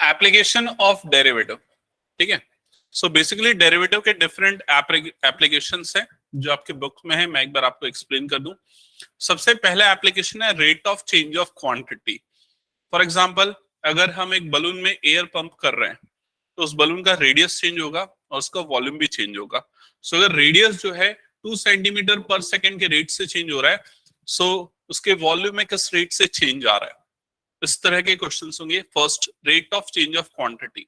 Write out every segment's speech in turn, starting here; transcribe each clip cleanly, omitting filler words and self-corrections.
Application of derivative, ठीक है। So basically derivative के डिफरेंट एप्लीकेशंस हैं जो आपके बुक में है, मैं एक बार आपको एक्सप्लेन कर दूं। सबसे पहला एप्लीकेशन है rate of change of quantity. For example, अगर हम एक बलून में एयर पंप कर रहे हैं तो उस बलून का रेडियस चेंज होगा और उसका वॉल्यूम भी चेंज होगा। सो अगर रेडियस जो है 2 सेंटीमीटर पर सेकेंड के रेट से चेंज हो रहा है, सो उसके वॉल्यूम में किस रेट से चेंज आ रहा है, इस तरह के क्वेश्चंस होंगे। First, rate of change of quantity.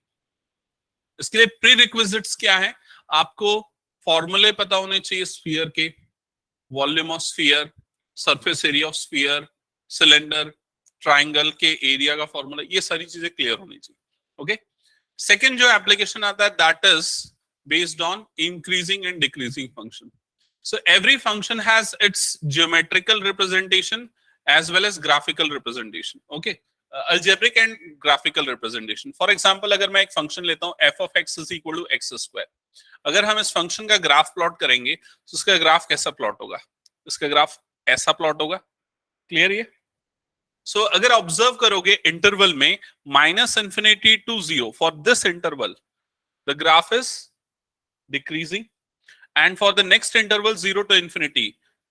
इसके लिए प्री रिक्विजिट्स क्या है, आपको फॉर्मूले पता होने चाहिए स्फीयर के, volume of sphere, surface area of sphere, cylinder, triangle के एरिया का फॉर्मूला, ये सारी चीजें क्लियर होनी चाहिए। ओके। सेकंड जो एप्लीकेशन आता है that is based on increasing and decreasing function. So every function has its geometrical representation as well as graphical representation. Okay, algebraic and graphical representation. For example, अगर मैं एक function लेता हूँ f of x is equal to x square, अगर हम इस function का graph plot करेंगे तो उसका ग्राफ कैसा प्लॉट होगा, इसका ग्राफ ऐसा प्लॉट होगा। क्लियर ये? सो अगर ऑब्जर्व करोगे इंटरवल में -∞ to 0, for this interval the graph is decreasing, and for the next interval 0 to infinity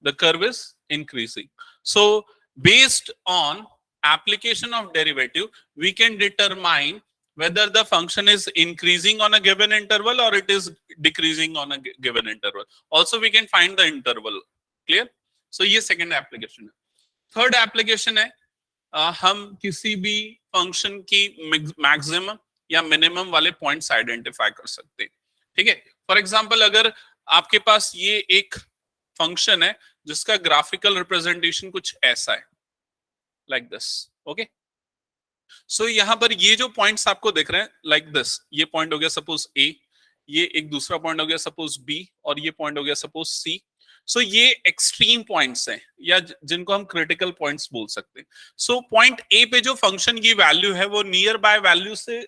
the curve is increasing. So based on application of derivative we can determine whether the function is increasing on a given interval or it is decreasing on a given interval. Also we can find the interval. Clear? So ये second application है। third application है हम किसी भी function की maximum या minimum वाले points identify कर सकते हैं। ठीक है। फॉर एग्जाम्पल, अगर आपके पास ये एक फंक्शन है जिसका ग्राफिकल रिप्रेजेंटेशन कुछ ऐसा है, लाइक दिस। ओके, सो यहां पर ये जो पॉइंट्स आपको दिख रहे हैं लाइक दिस, ये पॉइंट हो गया सपोज ए, ये एक दूसरा पॉइंट हो गया सपोज बी, और ये पॉइंट हो गया सपोज सी। सो ये एक्सट्रीम पॉइंट्स हैं या जिनको हम क्रिटिकल पॉइंट्स बोल सकते हैं। सो पॉइंट ए पे जो फंक्शन की वैल्यू है वो नियर बाय वैल्यू से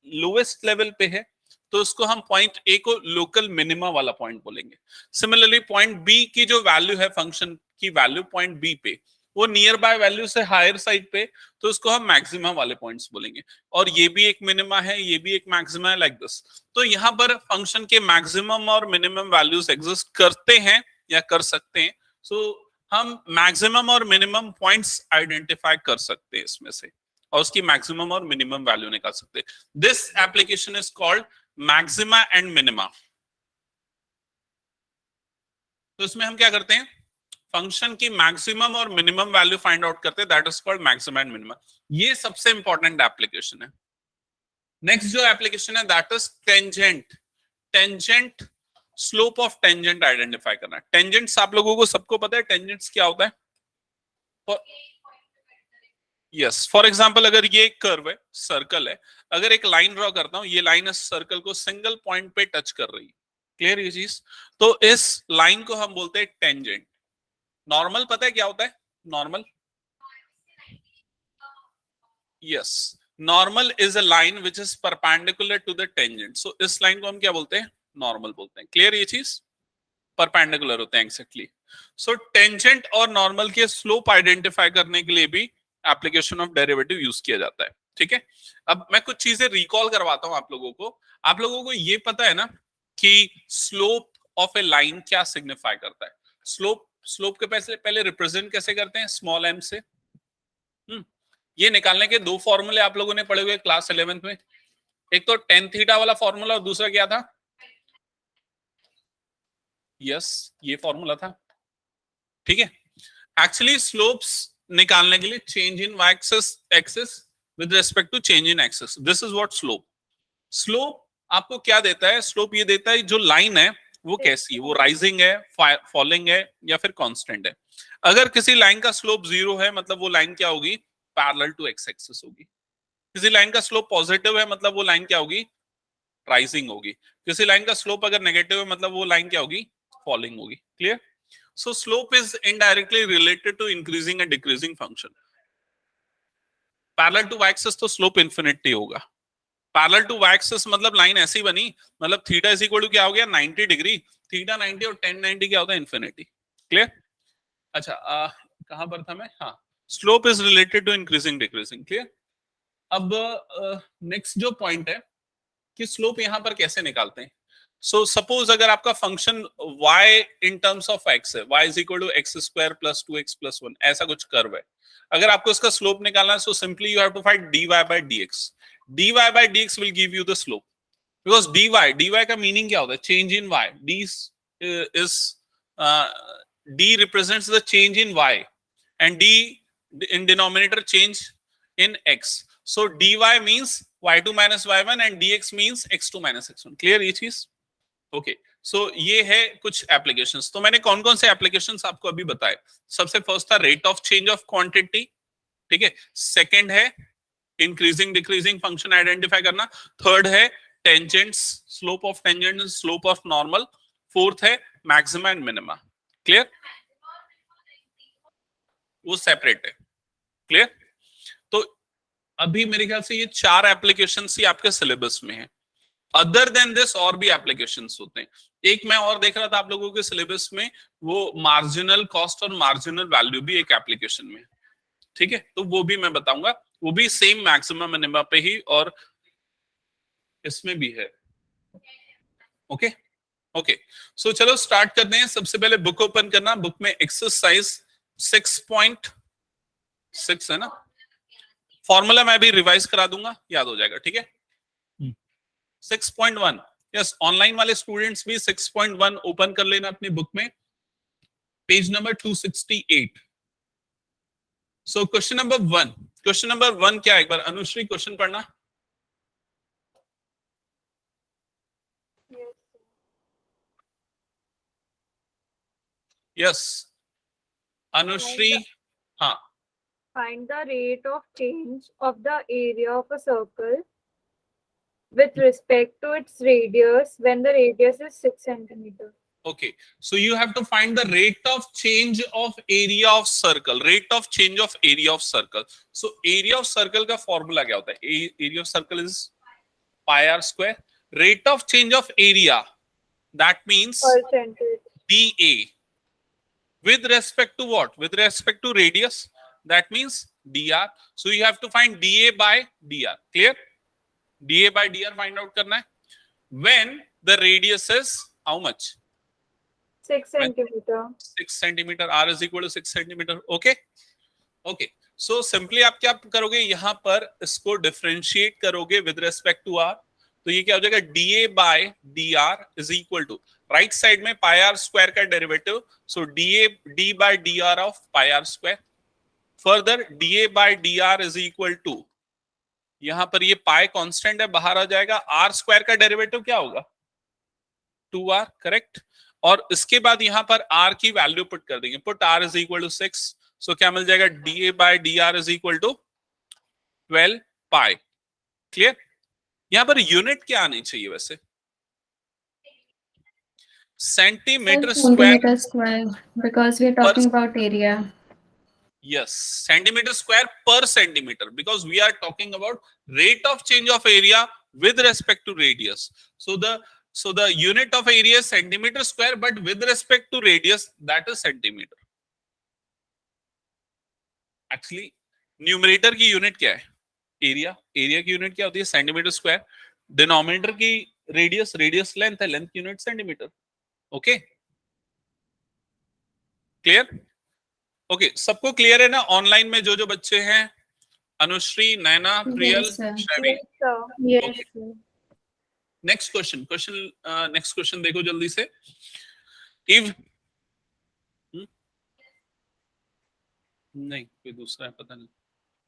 लोएस्ट लेवल पे है, तो उसको हम पॉइंट ए को लोकल मिनिमा वाला पॉइंट बोलेंगे। सिमिलरली पॉइंट बी की जो वैल्यू है फंक्शन की वैल्यू पॉइंट बी पे वो नियर बाय वैल्यू से हायर साइड पे, तो उसको हम मैक्सिमा वाले पॉइंट्स बोलेंगे। और ये भी एक मिनिमा है, ये भी एक मैक्सिमा है, लाइक दिस। तो यहाँ पर फंक्शन के मैक्सिमम और मिनिमम वैल्यूज एग्जिस्ट करते हैं या कर सकते हैं। सो हम मैक्सिमम और मिनिमम पॉइंट्स आइडेंटिफाई कर सकते हैं इसमें से, और उसकी मैक्सिमम और मिनिमम वैल्यू निकाल सकते हैं। This application is called maxima and minima. तो इसमें हम क्या करते हैं, फंक्शन की मैक्सिमम और मिनिमम वैल्यू फाइंड आउट करते हैं, that is called maxima and minima. ये सबसे इंपॉर्टेंट एप्लीकेशन है। नेक्स्ट जो एप्लीकेशन है that is tangent. Tangent, slope of tangent identify करना। टेंजेंट्स आप लोगों को सबको पता है टेंजेंट्स क्या होता है। यस, फॉर एग्जाम्पल अगर ये एक कर्व है, सर्कल है, अगर एक लाइन ड्रॉ करता हूं, ये लाइन इस सर्कल को सिंगल पॉइंट पे टच कर रही है। क्लियर ये चीज? तो इस लाइन को हम बोलते हैं टेंजेंट। नॉर्मल पता है क्या होता है? Normal, yes, normal is a line which is perpendicular to the tangent. So इस लाइन को हम क्या बोलते हैं? नॉर्मल बोलते हैं। क्लियर ये चीज? परपेंडिकुलर होते हैं एक्जेक्टली। सो टेंजेंट और नॉर्मल के स्लोप आइडेंटिफाई करने के लिए भी एप्लीकेशन ऑफ डेरिवेटिव यूज किया जाता है। ठीक है। अब मैं कुछ चीजें रिकॉल करवाता हूं आप लोगों को। आप लोगों को ये पता है ना कि स्लोप ऑफ ए लाइन क्या सिग्निफाई करता है? स्लोप के पहले रिप्रेजेंट कैसे करते हैं? स्मॉल एम से। ये निकालने के दो फॉर्मूले आप लोगों ने पढ़े हुए क्लास 11th में। एक तो टेन थीटा वाला फॉर्मूला और दूसरा क्या था? यस, ये फॉर्मूला था। ठीक है। एक्चुअली स्लोप्स निकालने के लिए change in Y axis with respect to change in axis, this is what slope. Slope आपको क्या देता है? स्लोप ये देता है जो लाइन है वो कैसी है, वो राइजिंग है, फॉलिंग है, या फिर कांस्टेंट है। अगर किसी लाइन का स्लोप 0 है मतलब वो लाइन क्या होगी? पैरेलल टू एक्स एक्सिस होगी। किसी लाइन का स्लोप पॉजिटिव है मतलब वो लाइन क्या होगी? राइजिंग होगी। किसी लाइन का स्लोप अगर नेगेटिव है मतलब वो लाइन क्या होगी? फॉलिंग होगी। Clear? So slope is indirectly related to increasing and decreasing function. Parallel to y-axis तो slope infinity होगा। Parallel to y-axis मतलब लाइन ऐसी बनी, मतलब थीटा इज इक्वल टू क्या हो गया? 90 डिग्री। थीटा 90 और tan 90 क्या होता है? इन्फिनिटी। क्लियर? अच्छा, कहां पर था मैं? हाँ, slope is related to increasing decreasing. Clear? अब नेक्स्ट जो पॉइंट है कि स्लोप यहां पर कैसे निकालते हैं. सो सपोज अगर आपका function y in terms of x है, y is equal to X square plus 2x plus 1, ऐसा कुछ कर्व है. अगर आपको इसका स्लोप निकालना है, so simply you have to find dy by dx. dy by dx will give you the slope, because dy का मीनिंग क्या होता है? Change in y. d represents the change in y and d in denominator change in x. So dy means y2 minus y1 and dx means x2 minus x1. Clear ये चीज? Okay. सो ये है कुछ applications. तो मैंने कौन कौन से एप्लीकेशंस आपको अभी बताए. सबसे फर्स्ट था rate of change of quantity, ठीक है. सेकंड है इंक्रीजिंग डिक्रीजिंग फंक्शन आइडेंटिफाई करना. थर्ड है tangents, slope of tangent, slope of normal. Fourth है मैक्सिमा एंड मिनिमा. क्लियर? वो सेपरेट है. क्लियर? तो अभी मेरे ख्याल से ये 4 एप्लीकेशंस ही आपके सिलेबस में है. अदर देन दिस और भी एप्लीकेशंस होते हैं. एक मैं और देख रहा था आप लोगों के सिलेबस में, वो मार्जिनल कॉस्ट और मार्जिनल वैल्यू भी एक एप्लीकेशन में है. ठीक है, तो वो भी मैं बताऊंगा. वो भी सेम मैक्सिमम मिनिमा पे ही और इसमें भी है. Okay okay. सो चलो स्टार्ट करते हैं. सबसे पहले बुक ओपन करना. बुक में एक्सरसाइज 6.6 है ना. फॉर्मूला मैं भी रिवाइज करा दूंगा, याद हो जाएगा. ठीक है. 6.1. यस, ऑनलाइन वाले स्टूडेंट्स भी 6.1 ओपन कर लेना अपनी बुक में, page number 268. So question number 1. Question number 1 क्या है? एक बार अनुश्री क्वेश्चन पढ़ना. यस अनुश्री. हाँ. Find the rate of change of the area of a circle with respect to its radius when the radius is 6 centimeter. Okay, so you have to find the rate of change of area of circle. Rate of change of area of circle. So area of circle का formula क्या होता है? Area of circle is pi r square. Rate of change of area, that means Percentage. dA. With respect to what? With respect to radius, that means dr. So you have to find dA by dr. Clear? dA by dr find out करना है. When the radius is how much? 6 centimeter. 6 centimeter. R is equal to 6 centimeter. Okay. Okay. So simply आप क्या करोगे? यहाँ पर इसको differentiate करोगे with respect to r. तो ये क्या हो जाएगा? dA by dr is equal to, right side में pi r स्क्वायर का derivative, so d by dr of pi r square. Further dA by dr is equal to, यहां पर ये पाई कांस्टेंट है, बाहर आ जाएगा. r स्क्वायर का डेरिवेटिव क्या होगा? 2r. करेक्ट. और इसके बाद यहां पर r की वैल्यू पुट कर देंगे. Put r is equal to 6. सो क्या मिल जाएगा? dA by dr is equal to 12 pi. Clear? यहां पर यूनिट क्या आनी चाहिए वैसे? Centimetre square, because we are talking about area. Yes, centimeter square per centimeter, because we are talking about rate of change of area with respect to radius. So the unit of area is centimeter square, but with respect to radius, that is centimeter. Actually, numerator की unit क्या है? Area. Area की unit क्या होती है? Centimeter square. Denominator की radius length है, length unit centimeter. Okay? Clear? Okay सबको क्लियर है ना? ऑनलाइन में जो जो बच्चे हैं, अनुश्री, नैना, प्रियल, श्रेवी. नेक्स्ट क्वेश्चन देखो जल्दी से. इव नहीं, कोई दूसरा है, पता नहीं.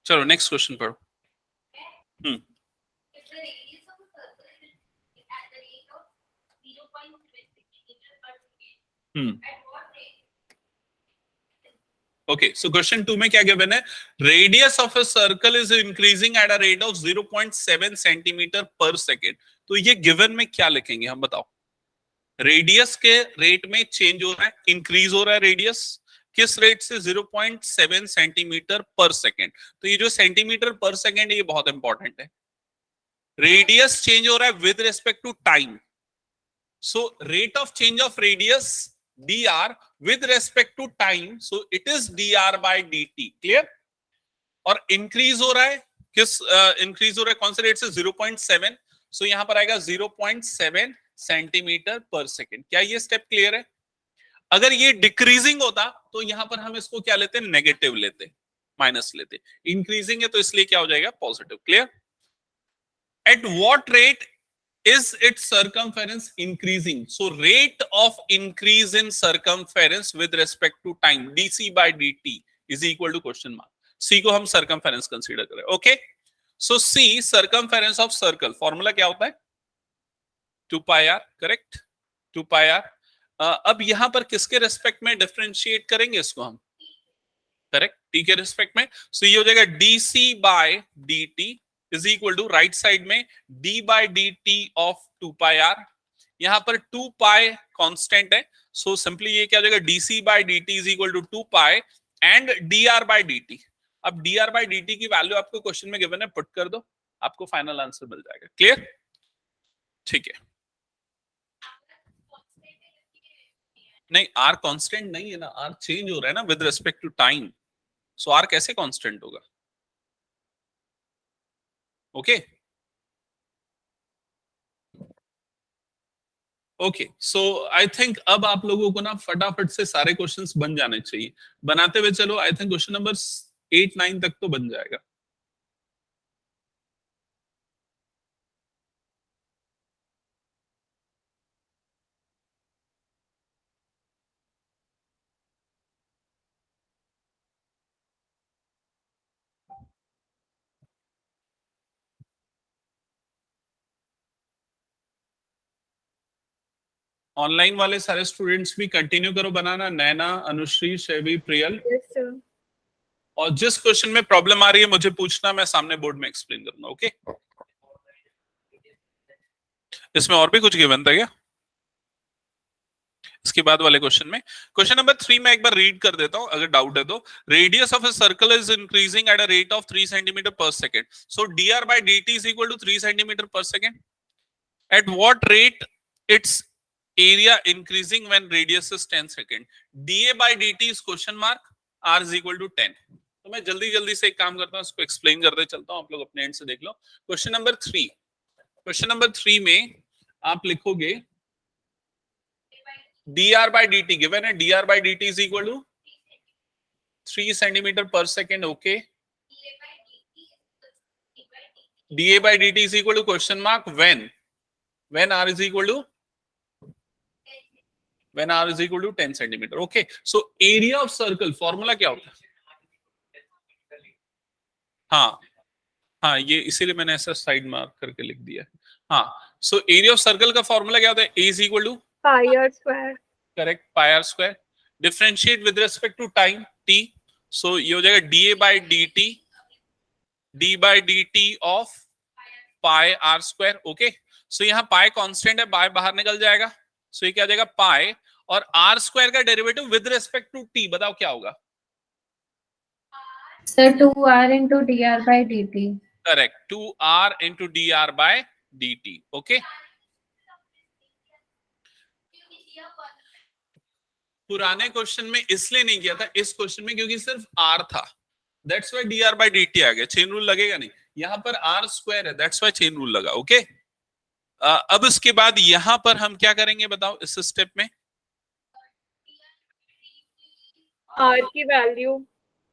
चलो नेक्स्ट क्वेश्चन पढ़ो. Okay, so question 2 में क्या गिवन है? Radius of a circle is increasing at a rate of 0.7 centimeter per second. तो ये गिवन में क्या लिखेंगे हम बताओ? रेडियस के रेट में चेंज हो रहा है, इंक्रीज हो रहा है रेडियस. किस रेट से? 0.7 सेंटीमीटर पर सेकेंड. तो ये जो सेंटीमीटर पर सेकेंड है, ये बहुत इंपॉर्टेंट है. रेडियस चेंज हो रहा है with respect to time. So rate of change of radius dr with respect to time, so it is dr by dt. Clear? और इंक्रीज हो रहा है किस इंक्रीज हो रहा है, कौन से रेट से, 0.7, सो यहाँ पर आएगा 0.7 सेंटीमीटर पर सेकेंड। क्या ये स्टेप क्लियर है? अगर ये डिक्रीजिंग होता तो यहां पर हम इसको क्या लेते, नेगेटिव लेते, माइनस लेते। इंक्रीजिंग है तो इसलिए क्या हो जाएगा, positive. Clear? Eight what rate is its circumference increasing? So rate of increase in circumference with respect to time, dc by dt is equal to question mark. C को हम circumference consider करें। Okay, so C circumference of circle formula क्या होता है, 2 pi r, correct, 2 pi r। अब यहां पर किसके रेस्पेक्ट में डिफरेंशिएट करेंगे इसको हम, करेक्ट, टी के रेस्पेक्ट में। सो ये हो जाएगा dc by dt is equal to right side में d by dt of 2 pi r। यहां पर 2 pi कांस्टेंट है, सो सिंपली ये क्या हो जाएगा, dc by dt is equal to 2 pi and dr by dt। अब dr by dt की वैल्यू आपको क्वेश्चन में गिवन है, पुट कर दो, आपको फाइनल आंसर मिल जाएगा। क्लियर? ठीक है। नहीं, r कांस्टेंट नहीं है ना, r चेंज हो रहा है ना with respect to time, so r कैसे कांस्टेंट होगा? Okay okay, so I think अब आप लोगों को ना फटाफट से सारे क्वेश्चंस बन जाने चाहिए, बनाते हुए चलो। आई थिंक क्वेश्चन नंबर 8-9 तक तो बन जाएगा। ऑनलाइन वाले सारे स्टूडेंट्स भी कंटिन्यू करो बनाना, नैना, अनुश्री, शैवी, प्रियल। Yes, sir. और जिस क्वेश्चन में प्रॉब्लम आ रही है मुझे पूछना, मैं सामने बोर्ड में एक्सप्लेन करूंगा। ओके, इसमें और भी कुछ गिवन था क्या इसके बाद वाले क्वेश्चन में? क्वेश्चन नंबर 3 में एक बार रीड कर देता हूं, अगर डाउट है तो। Radius of a circle is increasing at a rate of 3 centimetre पर second, so dr by dt is equal to 3 centimetre पर second. At what rate its area increasing when radius is 10 second? dA by dt is question mark, r is equal to 10। तो मैं जल्दी जल्दी से एक काम करता हूं, इसको एक्सप्लेन करते चलता हूं, आप लोग अपने एंड से देख लो। क्वेश्चन नंबर 3, क्वेश्चन नंबर 3 में आप लिखोगे dr by dt गिवन है, dr by dt is equal to 3 centimetre पर second. Okay, dA by dt is equal to question mark when r is equal to r 10 centimetre. Okay, so area of circle formula क्या होता है? हाँ हाँ, ये इसीलिए मैंने ऐसा साइड मार्क करके लिख दिया है। हाँ, सो एरिया ऑफ सर्कल का फॉर्मूला क्या होता है? A is equal to Pi r square. Correct, pi r square. Differentiate with respect to time t, so ये हो जाएगा dA by dt, d by dt of pi r square. Okay, so यहाँ pi constant है, पाई बाहर निकल जाएगा, सो ये क्या आ जाएगा, पाई और आर स्क्वायर का derivative with respect to T, बताओ क्या होगा? Sir, 2r into dr by dt. Correct, 2r into dr by dt। Okay, पुराने क्वेश्चन में इसलिए नहीं किया था इस क्वेश्चन में क्योंकि सिर्फ r था, that's why dr by dt आ गया, चेन रूल लगेगा नहीं। यहां पर r स्क्वायर है, दैट्स व्हाई चेन रूल लगा। ओके, अब इसके बाद यहां पर हम क्या करेंगे बताओ इस स्टेप में? R की वैल्यू,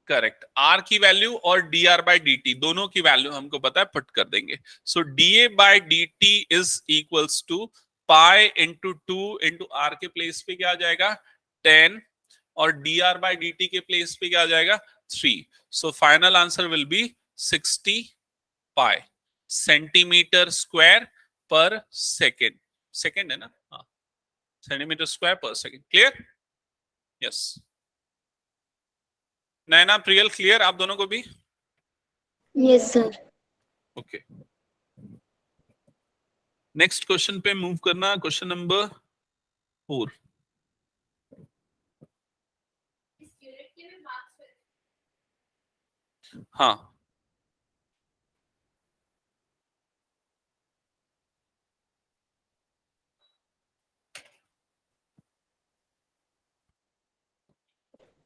करेक्ट, r की वैल्यू और dr by dt दोनों की वैल्यू हमको पता है, पुट कर देंगे। So dA by dt is equals to pi into 2 into r के प्लेस पे क्या आ जाएगा, 10, और dr by dt के प्लेस पे क्या आ जाएगा, 3। So final answer will B 60 pi centimetre square पर सेकेंड। सेकेंड है ना, हाँ, सेंटीमीटर स्क्वायर पर सेकेंड। क्लियर? यस, नैना, प्रियल, क्लियर आप दोनों को भी? Yes sir. Okay, next question पे मूव करना, क्वेश्चन नंबर 4। हाँ,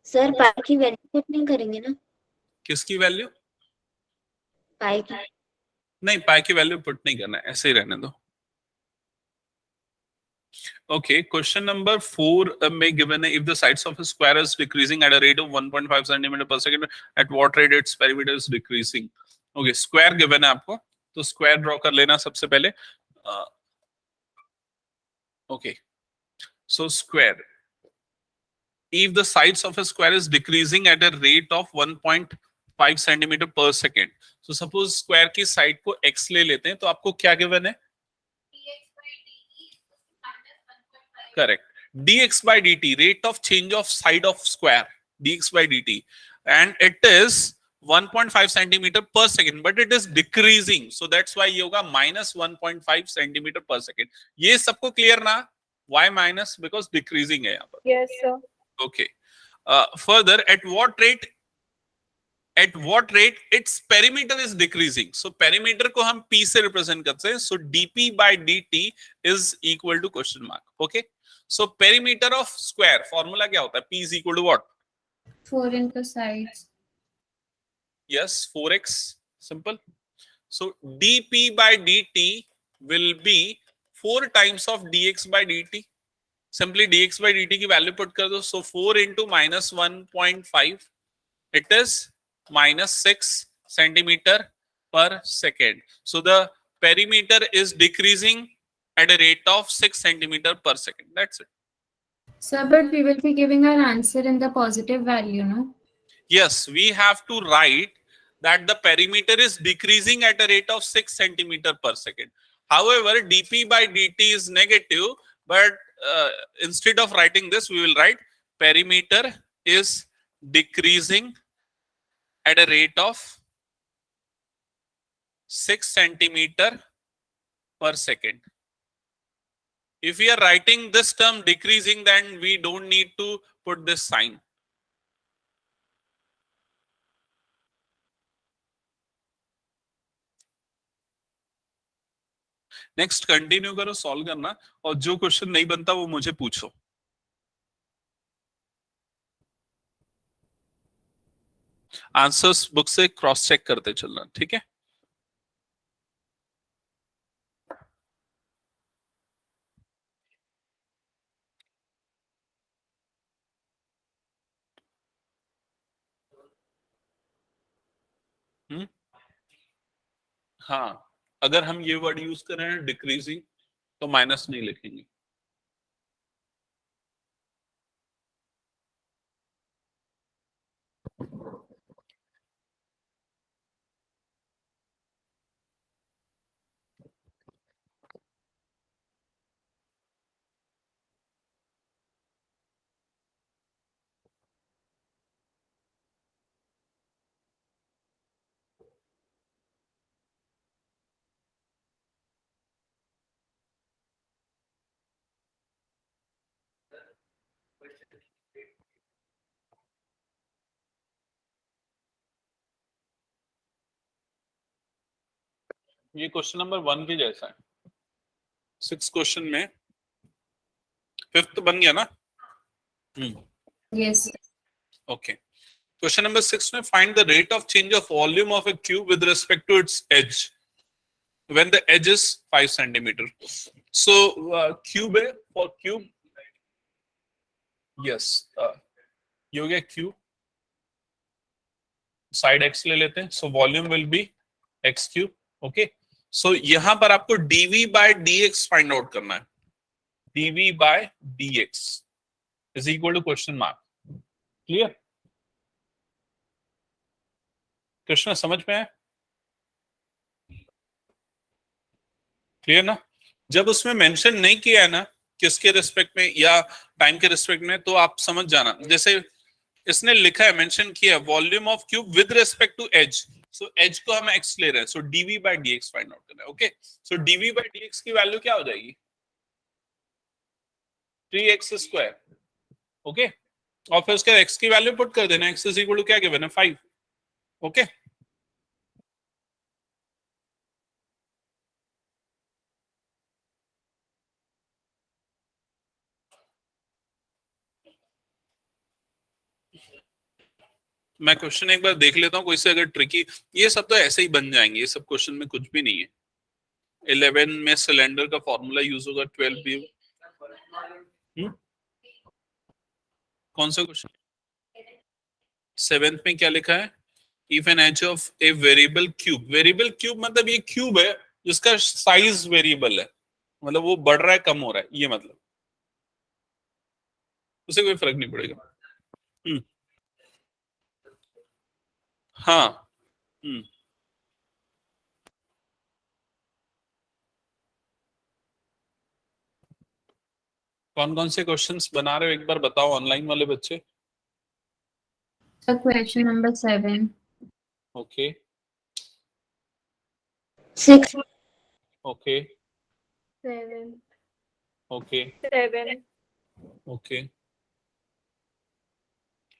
सर पाई की वैल्यू पुट नहीं करेंगे ना? किसकी वैल्यू? पाई की नहीं, पाई की वैल्यू पुट नहीं करना है, ऐसे ही रहने दो। Okay, question number 4 may given if the sides of a square is decreasing at a rate of 1.5 centimeter per second, at what rate its perimeter is decreasing? Okay, square given है आपको, तो square draw कर लेना सबसे पहले. Okay, so square. If the sides of a square is decreasing at a rate of 1.5 centimeter per second, so suppose square की side को x ले लेते हैं, तो आपको क्या given है? Correct. dx by dt, rate of change of side of square, dx by dt, and it is 1.5 centimeter per second, but it is decreasing, so that's why ये होगा minus 1.5 centimeter per second. ये सबको clear ना? Why minus? Because decreasing है यहाँ पर. Yes, sir. Okay. Further, at what rate its perimeter is decreasing? So perimeter को हम p से represent करते हैं. So dp by dt is equal to question mark. Okay. So perimeter of square formula क्या होता है? P is equal to what? 4 into sides. Yes, 4x. Simple. So dp by dt will be 4 times of dx by dt. Simply dx by dt की value put कर दो. So 4 into minus 1.5. It is minus 6 centimeter per second. So the perimeter is decreasing at a rate of 6 centimeter per second. That's it. Sir, but we will be giving our answer in the positive value, no? Yes, we have to write that the perimeter is decreasing at a rate of 6 centimeter per second. However, dp by dt is negative, but instead of writing this, we will write perimeter is decreasing at a rate of 6 centimeter per second. If we are writing this term decreasing, then we don't need to put this sign. Next continue करो solve करना, और जो question नहीं बनता वो मुझे पूछो. Answers book से क्रॉस चेक करते चलना, ठीक है. हाँ, अगर हम ये वर्ड यूज कर रहे हैं डिक्रीजिंग, तो माइनस नहीं लिखेंगे. ये क्वेश्चन नंबर 1 के जैसा है. 6 क्वेश्चन में 5th बन गया ना. Yes. ओके. क्वेश्चन नंबर 6 में find the rate of change of volume of a cube with respect to its edge when the edge is 5 centimeter. So cube है, for cube, yes, ये हो गया cube, side x ले लेते हैं, so volume will be x cube. Okay, so यहां पर आपको dv by dx find out करना है. dv by dx is equal to question mark. Clear? Krishna समझ में है? क्लियर ना? जब उसमें मेंशन नहीं किया है ना किसके रिस्पेक्ट में या टाइम के रिस्पेक्ट में, तो आप समझ जाना. जैसे इसने लिखा है, मेंशन किया है volume of cube with respect to edge, so edge को हम x ले रहे हैं, so dv by dx find out करना है. Okay, so dv by dx की वैल्यू क्या हो जाएगी? 3x square. ओके, और फिर उसके x की वैल्यू पुट कर देना. x इज इक्वल टू क्या गिवन है? 5. ओके, मैं क्वेश्चन एक बार देख लेता हूँ, कोई से अगर ट्रिकी, ये सब तो ऐसे ही बन जाएंगे, ये सब क्वेश्चन में कुछ भी नहीं है। 11 में सिलेंडर का फॉर्मूला यूज होगा 12 भी। कौन सा क्वेश्चन? 7th में क्या लिखा है? If an edge of a variable cube, variable cube मतलब ये क्यूब है जिसका साइज वेरिएबल है, मतलब वो बढ़ रहा है कम हो रहा है, ये मतलब उसे कोई फर्क नहीं पड़ेगा। हाँ। कौन कौन से क्वेश्चंस बना रहे हो एक बार बताओ, ऑनलाइन वाले बच्चे। So question number 7. Okay 6. Okay 7. Okay 7. Okay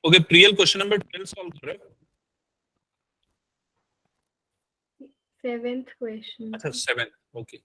okay. Priyal question number 12 solve कर रहे हो? 7th question. अच्छा 7, ओके।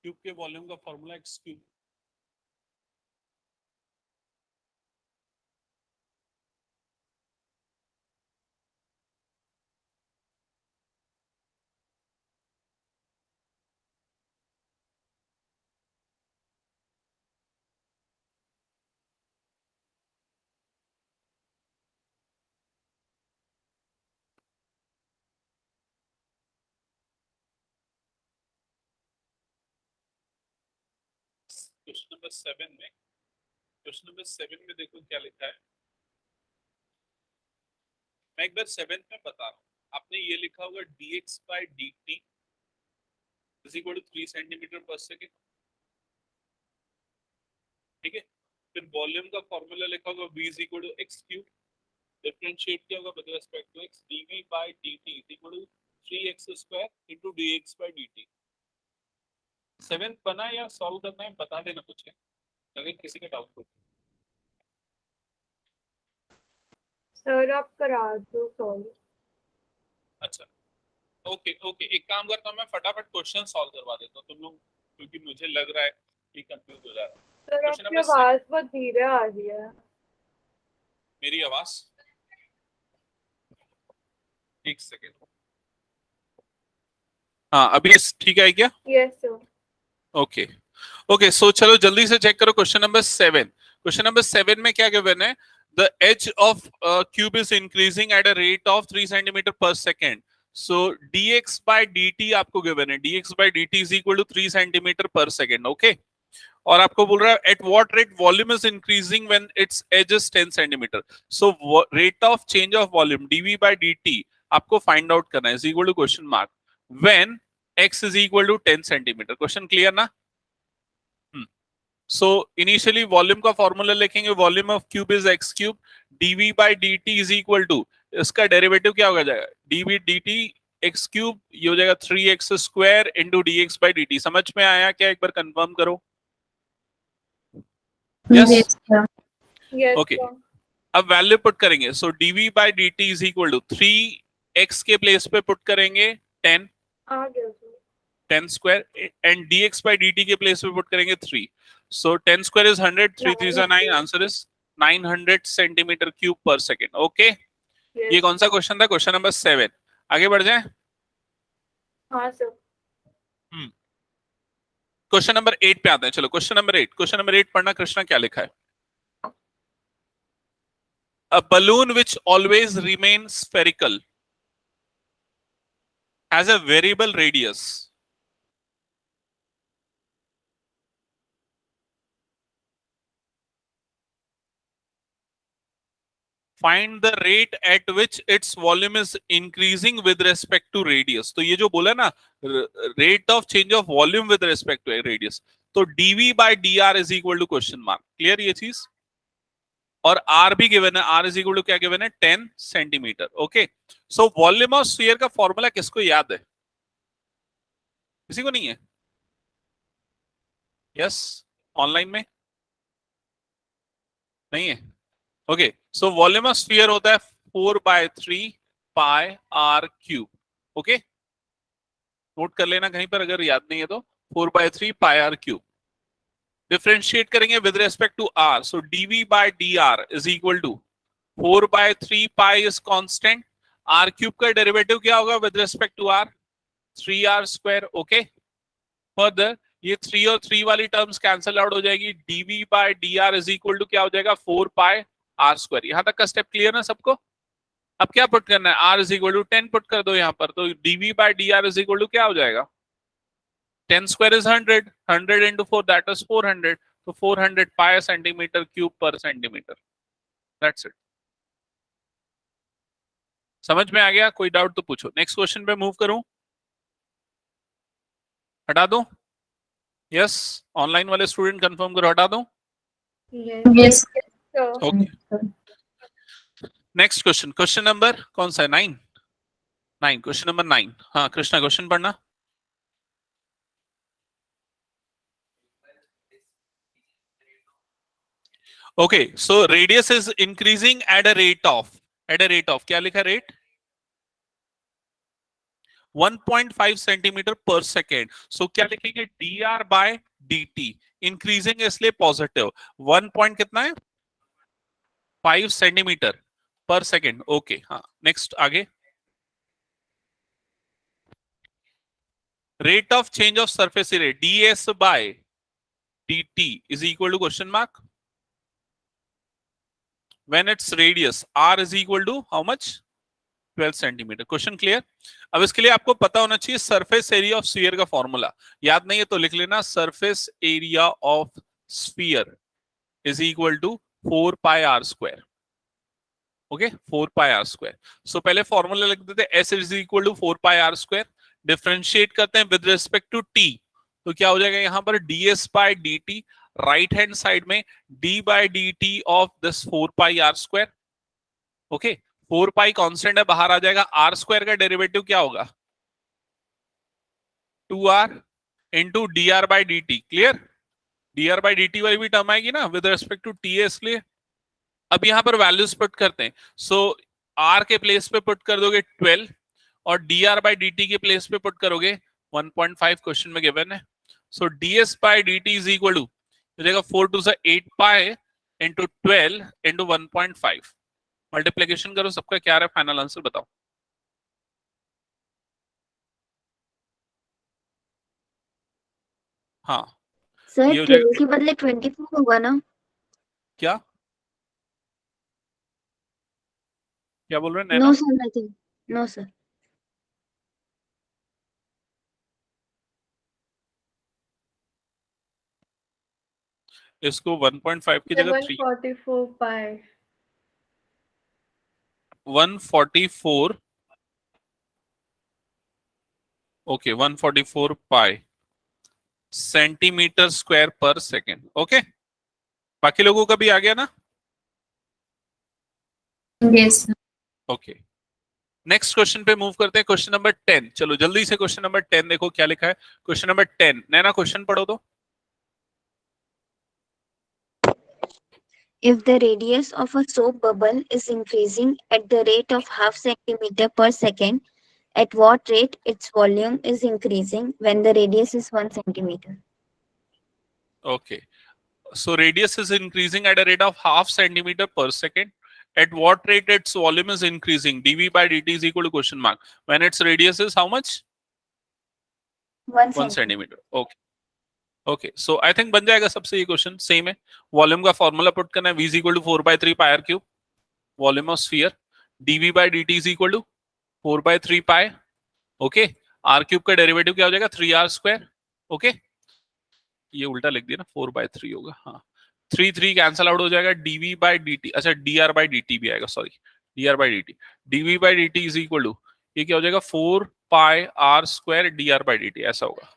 क्यूब के वॉल्यूम का formula x cube. Question number 7 में देखो क्या लिखा है। मैं एक बार 7th में बता रहा हूँ, आपने ये लिखा होगा dx by dt is equal to 3 centimetre पर सेकेंड, ठीक है। फिर वॉल्यूम का फॉर्मूला लिखा होगा v is equal to x cube, differentiate किया होगा with respect to x, dv by dt is equal to 3x square into dx by dt। 7th बना या सॉल्व करना है बता देना कुछ है, अगर किसी का डाउट हो। सर आप करा दो सॉल्व। अच्छा ओके ओके, एक काम करता हूँ मैं फटाफट क्वेश्चन सॉल्व करवा देता हूँ तुम लोग, क्योंकि मुझे लग रहा है कि कंफ्यूज हो जा रहा है। सर क्वेश्चन आपकी नंबर आवाज बहुत धीरे आ रही है। मेरी आवाज, एक सेकेंड। हाँ अभी ठीक है क्या? Yes sir. ओके ओके, सो चलो जल्दी से चेक करो क्वेश्चन नंबर 7। क्वेश्चन नंबर 7 में क्या गिवन है? The edge of cube is increasing at a rate of 3 centimetre पर second, so dx by dt आपको गिवन है, dx by dt is equal to 3 centimetre पर सेकेंड, ओके। और आपको बोल रहा है at what rate volume is increasing when its edge is 10 centimetre, so rate of change of volume dv by dt आपको find out करना है, is equal to question mark when x is equal to 10 centimetre. Question clear ना? So initially volume का formula लिखेंगे, volume of cube is x cube, dv by dt is equal to, इसका derivative क्या हो जाएगा? dv dt x cube, ये हो जाएगा 3x square into dx by dt। समझ में आया क्या? एक बार कंफर्म करो। Yes, yes sir. Yes okay, sir. अब वैल्यू पुट करेंगे, so dv by dt is equal to 3x के प्लेस पे पुट करेंगे 10 आ गया sir. 10 square and dx by dt के प्लेस पे पुट करेंगे 3, so 10 square is 100, 3 3 is 9, answer is 900 centimetre cube per second, okay. ये कौन सा क्वेश्चन था? Question number 7। आगे बढ़ जाए। हाँ सर। क्वेश्चन नंबर 8 पे आते हैं, चलो क्वेश्चन नंबर 8। क्वेश्चन नंबर 8 पढ़ना कृष्णा, क्या लिखा है? A balloon which always remains spherical has a variable radius. Find the rate at which its volume is increasing with respect to radius. तो ये जो बोला ना, rate of change of volume with respect to radius, तो dv by dr is equal to question mark। Clear ये चीज? और r भी गिवन है, r इज इक्वल टू क्या गिवन है 10 centimetre. Okay, so volume of sphere का formula किसको याद है? किसी को नहीं है? यस, ऑनलाइन में नहीं है? Okay, so volume of sphere होता है 4/3 pi r cube. Okay, note कर लेना कहीं पर अगर याद नहीं है तो, 4/3 पाई r क्यूब। डिफरेंशिएट करेंगे with respect to r, so dv by dr is equal to 4/3 pi is constant, r cube का डेरिवेटिव क्या होगा with respect to r? 3r square. Okay, further ये 3 और 3 वाली टर्म्स कैंसिल आउट हो जाएगी, dv by dr is equal to क्या हो जाएगा 4 पाई r स्क्वायर। यहां तक का स्टेप क्लियर है सबको? अब क्या पुट करना है? r is equal to 10 put कर दो यहाँ पर, तो dv by dr is equal to क्या हो जाएगा? 10 square is 100, 100 into 4 that is 400, तो 400 pi centimetre cube per centimetre. That's it. समझ में आ गया? कोई डाउट तो पूछो। नेक्स्ट क्वेश्चन पे मूव करूं? हटा दूं? यस, ऑनलाइन वाले स्टूडेंट कंफर्म करो, हटा दूं? Yes. So, okay, next question, question number कौन सा है? 9, क्वेश्चन नंबर 9। हाँ कृष्णा, क्वेश्चन पढ़ना। Okay, so radius is increasing at a rate of क्या लिखा? रेट 1.5 सेंटीमीटर पर सेकेंड। सो क्या लिखेंगे? dr by dt। इंक्रीजिंग इसलिए पॉजिटिव, 1 पॉइंट कितना है? 5 सेंटीमीटर पर सेकेंड। ओके, हाँ नेक्स्ट आगे। Rate of change of surface area ds by dt is equal to question mark when its radius r is equal to how much? 12 centimetre. Question clear? अब इसके लिए आपको पता होना चाहिए सरफेस एरिया ऑफ स्फीयर का formula. याद नहीं है तो लिख लेना, surface area of sphere is equal to 4 pi r square. Okay, 4 pi r square. So पहले फॉर्मूला लिख देते हैं, s is equal to 4 pi r square. Differentiate करते हैं विद रिस्पेक्ट टू t, तो क्या हो जाएगा यहाँ पर? ds by dt, right hand side में d by dt of this 4 pi r square. Okay, 4 pi constant है, बाहर आ जाएगा। r स्क्वायर का डेरिवेटिव क्या होगा? 2r into dr by dt। Clear? dr by dt वाली भी टर्म आएगी ना विद रिस्पेक्ट टू t है इसलिए। अब यहां पर वैल्यूज पुट करते हैं, सो r के प्लेस पे पुट कर दोगे 12 और dr बाय dt के प्लेस पे पुट करोगे 1.5, क्वेश्चन में गिवन है। So ds by dt is equal to हो जाएगा 4 two 8 pi into 12 into 1.5। Multiplication करो, सबका क्या है फाइनल आंसर बताओ। हाँ, सर ये हो जाएगा 12 के बदले 24 होगा ना? क्या? क्या बोल रहे हैं no Naina? Sir, nothing. No sir. इसको 1.5 की जगह 3 144 pi 144। Okay, 144 pi centimetre square पर सेकेंड। ओके, बाकी लोगों का भी आ गया ना? Yes. ओके, नेक्स्ट क्वेश्चन पे मूव करते हैं। क्वेश्चन नंबर 10। चलो जल्दी से क्वेश्चन नंबर 10 देखो क्या लिखा है। क्वेश्चन नंबर 10, नैना क्वेश्चन पढ़ो तो। If the radius of a soap bubble is increasing at the rate of half centimeter per second, at what rate its volume is increasing when the radius is 1 centimeter? Okay, so radius is increasing at a rate of half centimeter per second. At what rate its volume is increasing? dv by dt is equal to question mark when its radius is how much? 1 centimeter. Okay. Okay, so I think बन जाएगा सबसे ये question same है। Volume का formula put करना है, v is equal to 4/3 pi r cube, volume of sphere. dv by dt is equal to 4/3 pi. Okay, r cube का derivative क्या हो जाएगा? 3r square. ओके, ये उल्टा लिख दिया ना, 4/3 होगा। हाँ, 3 कैंसिल आउट हो जाएगा, dv बाय dt, अच्छा dr बाय dt भी आएगा, sorry dr by dt। dv by dt is equal to ये क्या हो जाएगा? 4 pi r square dr by dt, ऐसा होगा।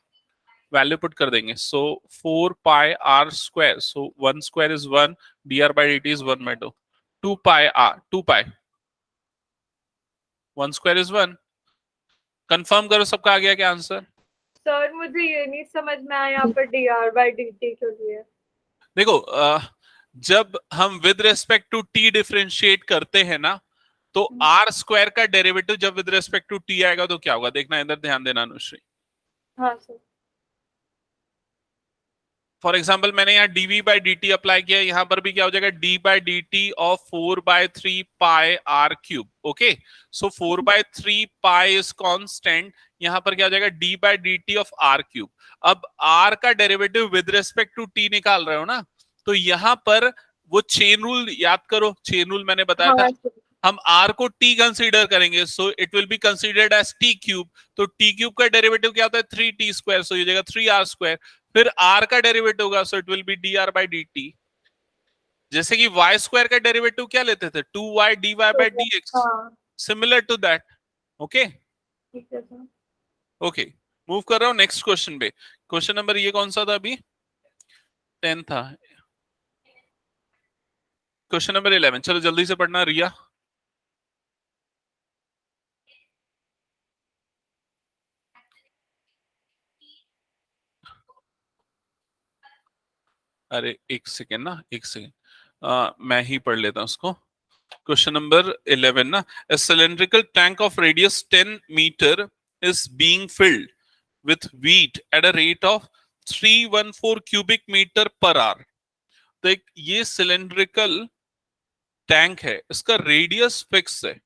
वैल्यू पुट कर देंगे, so 4 pi r square, so 1 square is 1, dr by dt is 1/2, 2 pi r, 2 pi, 1 square is 1। Confirm करो सबका आ गया क्या आंसर? सर मुझे ये नहीं समझ में आया यहाँ पर dr/dt क्यों दिया? देखो जब हम with respect to t differentiate करते हैं ना, तो आर स्क्वायर का डेरिवेटिव जब विद रेस्पेक्ट टू टी आएगा तो क्या होगा, देखना इधर ध्यान देना अनुश्री। हाँ सर। फॉर एग्जाम्पल मैंने यहाँ dv बाई dt अप्लाई किया, यहाँ पर भी क्या हो जाएगा, d by dt of 4/3 pi r cube. Okay, so 4/3 pi is constant, यहाँ पर क्या हो जाएगा, d by dt of r cube. अब r का derivative with respect to t निकाल रहे हो ना, तो यहाँ पर वो चेन रूल याद करो, चेन रूल मैंने बताया था, हाँ सर। हम r को t कंसीडर करेंगे, so it will be considered as t cube. तो t क्यूब का डेरिवेटिव क्या होता है, 3t स्क्वायर, सो ये जाएगा 3r स्क्वायर। फिर r का डेरिवेटिव होगा, सो it will B dr by dt। जैसे कि y स्क्वायर का डेरिवेटिव क्या लेते थे, 2y dy बाई dx, हाँ सिमिलर टू दैट। ओके ठीक है सर। ओके, मूव कर रहा हूं नेक्स्ट क्वेश्चन पे। क्वेश्चन नंबर ये कौन सा था अभी, 10 था। क्वेश्चन नंबर 11, चलो जल्दी से पढ़ना रिया। अरे एक सेकेंड ना, एक सेकेंड, मैं ही पढ़ लेता हूं उसको। क्वेश्चन नंबर 11 ना, a cylindrical tank of radius 10 meter is being filled with wheat at a rate of 314 cubic meter per hour। तो एक ये सिलेंड्रिकल टैंक है, इसका रेडियस फिक्स है,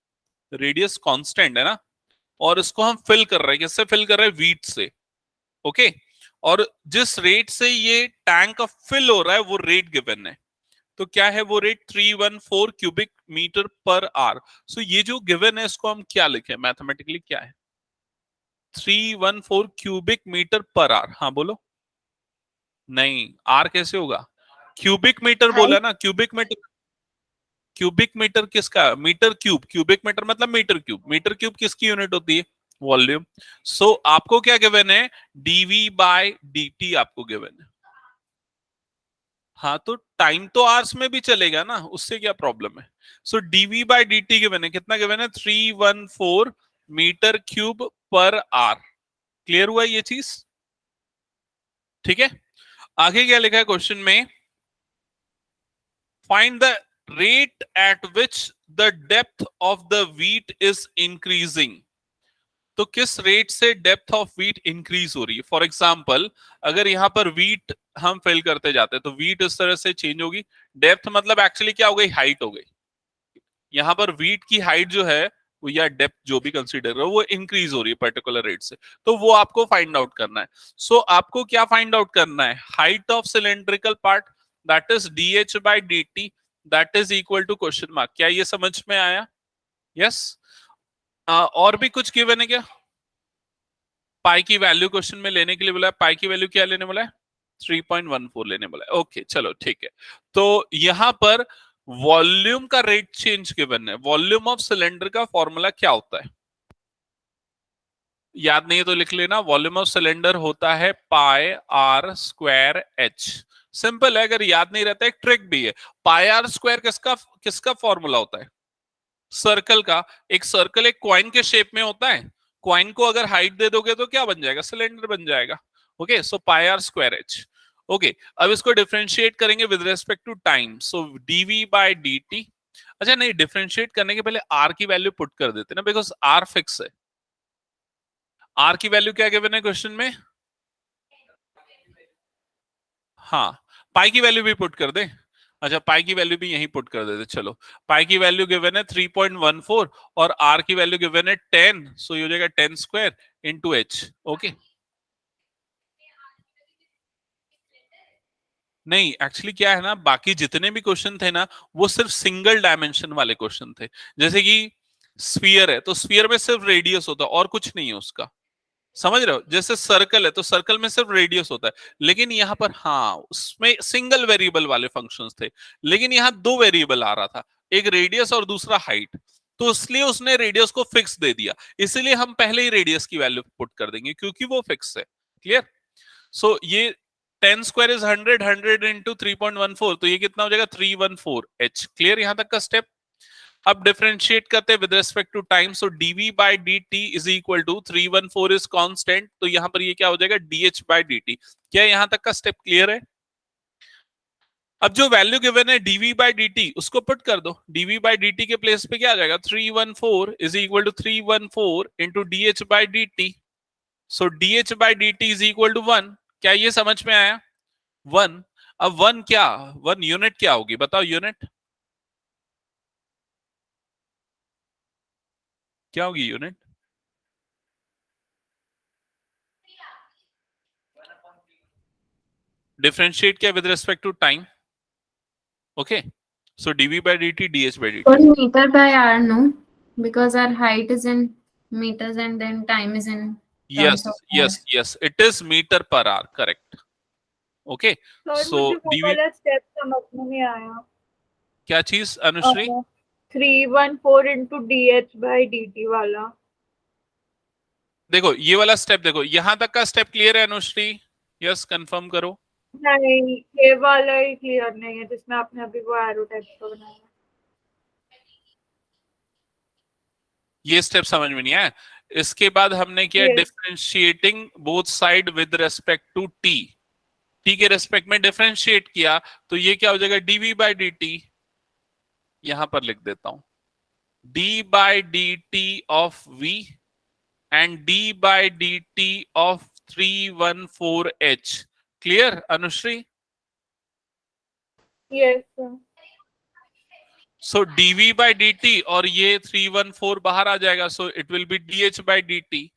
रेडियस कांस्टेंट है ना, और इसको हम फिल कर रहे हैं, किससे फिल कर रहे हैं, व्हीट से। ओके, और जिस रेट से ये टैंक फिल हो रहा है वो रेट गिवन है, तो क्या है वो rate, 314 cubic metre per hour. So ये जो गिवन है इसको हम क्या लिखें मैथमेटिकली, क्या है, 314 क्यूबिक मीटर पर आवर। हाँ बोलो, नहीं आर कैसे होगा, क्यूबिक मीटर बोला ना, क्यूबिक मीटर, क्यूबिक मीटर किसका, मीटर क्यूब, क्यूबिक मीटर मतलब मीटर क्यूब, मीटर क्यूब किसकी यूनिट होती है, वॉल्यूम। सो आपको क्या गिवन है, डीवी बाय dt आपको गिवन है। हाँ तो टाइम तो आवर्स में भी चलेगा ना, उससे क्या प्रॉब्लम है। So d v by dt given है, कितना गिवन है, 314 मीटर क्यूब पर आवर। क्लियर हुआ ये चीज, ठीक है। आगे क्या लिखा है क्वेश्चन में, find the rate at which the depth of the wheat is increasing। तो किस रेट से डेप्थ ऑफ व्हीट इंक्रीज हो रही है। फॉर एग्जाम्पल अगर यहाँ पर व्हीट हम फिल करते जाते हैं तो व्हीट इस तरह से चेंज होगी, डेप्थ मतलब एक्चुअली क्या हो गई, हाइट हो गई। यहाँ पर व्हीट की हाइट जो है वो या डेप्थ जो भी कंसीडर करो वो इंक्रीज हो रही है पर्टिकुलर रेट से, तो वो आपको फाइंड आउट करना है। सो आपको क्या फाइंड आउट करना है, height of cylindrical part that is dh by dt that is equal to question mark. क्या ये समझ में आया, यस। और भी कुछ गिवन है क्या, पाई की वैल्यू क्वेश्चन में लेने के लिए बोला है, पाई की वैल्यू क्या लेने बोला है, 3.14 लेने बोला है। ओके चलो ठीक है, तो यहां पर वॉल्यूम का रेट चेंज गिवन है, वॉल्यूम ऑफ सिलेंडर का फॉर्मूला क्या होता है, याद नहीं है तो लिख लेना, वॉल्यूम ऑफ सिलेंडर होता है पाई आर स्क्वायर एच। सिंपल है, अगर याद नहीं रहता एक ट्रिक भी है, पाई आर स्क्वायर किसका किसका फॉर्मूला होता है, सर्कल का। एक सर्कल एक कॉइन के शेप में होता है, कॉइन को अगर हाइट दे दोगे तो क्या बन जाएगा, सिलेंडर बन जाएगा। Okay, so pi r square h. Okay, अब इसको डिफरेंशिएट करेंगे with respect to time, so d v by dt। अच्छा नहीं, डिफरेंशिएट करने के पहले आर की वैल्यू पुट कर देते ना, बिकॉज आर फिक्स है। आर की वैल्यू क्या गिवन है क्वेश्चन में, हाँ पाई की वैल्यू भी पुट कर दे। अच्छा पाई की वैल्यू भी यहीं पुट कर देते, चलो पाई की वैल्यू गिवन है 3.14 और आर की वैल्यू गिवन है 10, सो ये हो जाएगा 10 स्क्वायर इनटू एच। ओके, नहीं एक्चुअली क्या है ना, बाकी जितने भी क्वेश्चन थे ना वो सिर्फ सिंगल डायमेंशन वाले क्वेश्चन थे। जैसे कि स्फीयर है तो स्फीयर में सिर्फ रेडियस होता है और कुछ नहीं है उसका, समझ रहे हो। जैसे सर्कल है तो सर्कल में सिर्फ रेडियस होता है, लेकिन यहाँ पर हाँ उसमें सिंगल वेरिएबल वाले फंक्शंस थे, लेकिन यहाँ दो वेरिएबल आ रहा था, एक रेडियस और दूसरा हाइट, तो इसलिए उसने रेडियस को फिक्स दे दिया, इसलिए हम पहले ही रेडियस की वैल्यू पुट कर देंगे क्योंकि वो फिक्स है। क्लियर, सो ये 10 स्क्वायर इज 100, 100 इंटू 3.14, तो ये कितना हो जाएगा 314h। क्लियर यहाँ तक का स्टेप। अब डिफरेंशिएट करते हैं with respect to time, so dv by dt is equal to 314 is constant, तो यहाँ पर ये क्या हो जाएगा dh बाई dt। क्या यहाँ तक का स्टेप क्लियर है? अब जो वैल्यू गिवन है dv बाई dt उसको पुट कर दो, dv बाई dt के प्लेस पे क्या आ जाएगा 314 is equal to 314 into dh by dt, so dh by dt is equal to 1। क्या ये समझ में आया? 1। अब 1 क्या, 1 यूनिट क्या होगी बताओ, यूनिट क्या होगी यूनिट? डिफरेंशिएट किया with respect to time, okay, so dv by dt dh by dt। 1 meter by hour, no? Because our height is in meters and then time is in yes terms of yes hours. yes it is meter per hour, correct, okay। Sir so मुझे वो dv वाला step समझ में नहीं आया। क्या चीज Anushree? 314 into DH by DT वाला। देखो ये वाला स्टेप, देखो यहां तक का स्टेप क्लियर है अनुश्री? यस कंफर्म करो। नहीं, ये वाला ही क्लियर नहीं है जिसमें आपने अभी वो एरो टाइप का बनाया। ये स्टेप समझ में नहीं आया। इसके बाद हमने किया Yes. Differentiating both side with respect to t, t के रेस्पेक्ट में डिफरेंशिएट किया, तो ये क्या हो जाएगा dv बाई dt, यहां पर लिख देता हूं d by dt of v and d by dt of 314h। Clear Anushree? Yes sir. So dv by dt और ये 314 बाहर आ जाएगा, सो it will be dh by dt।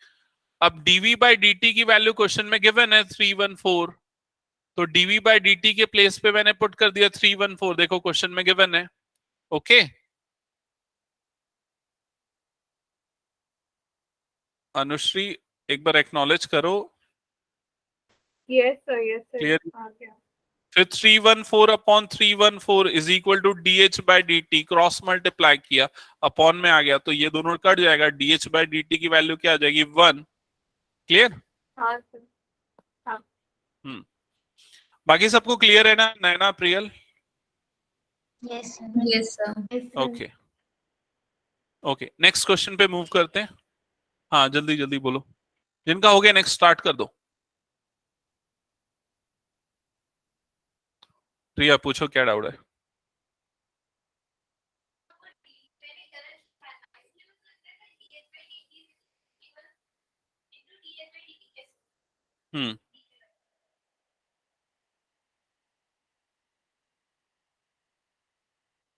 अब dv बाई dt की वैल्यू क्वेश्चन में गिवन है 314, तो dv बाई dt के प्लेस पे मैंने पुट कर दिया 314, देखो क्वेश्चन में गिवन है, ओके। अनुश्री एक बार एक्नॉलेज करो। Yes sir, yes sir, Clear? आ गया। फिर 314 upon 314 is equal to dh by dt, cross multiply किया, अपॉन में आ गया, तो ये दोनों कट जाएगा, dh बाई dt की वैल्यू क्या आ जाएगी 1। क्लियर? हाँ सर। बाकी सबको क्लियर है ना Naina Priyal? Yes, sir. Yes, sir. Okay okay, next question पे मूव करते हैं। हाँ जल्दी जल्दी बोलो, जिनका हो गया नेक्स्ट स्टार्ट कर दो। प्रिया पूछो क्या डाउट है?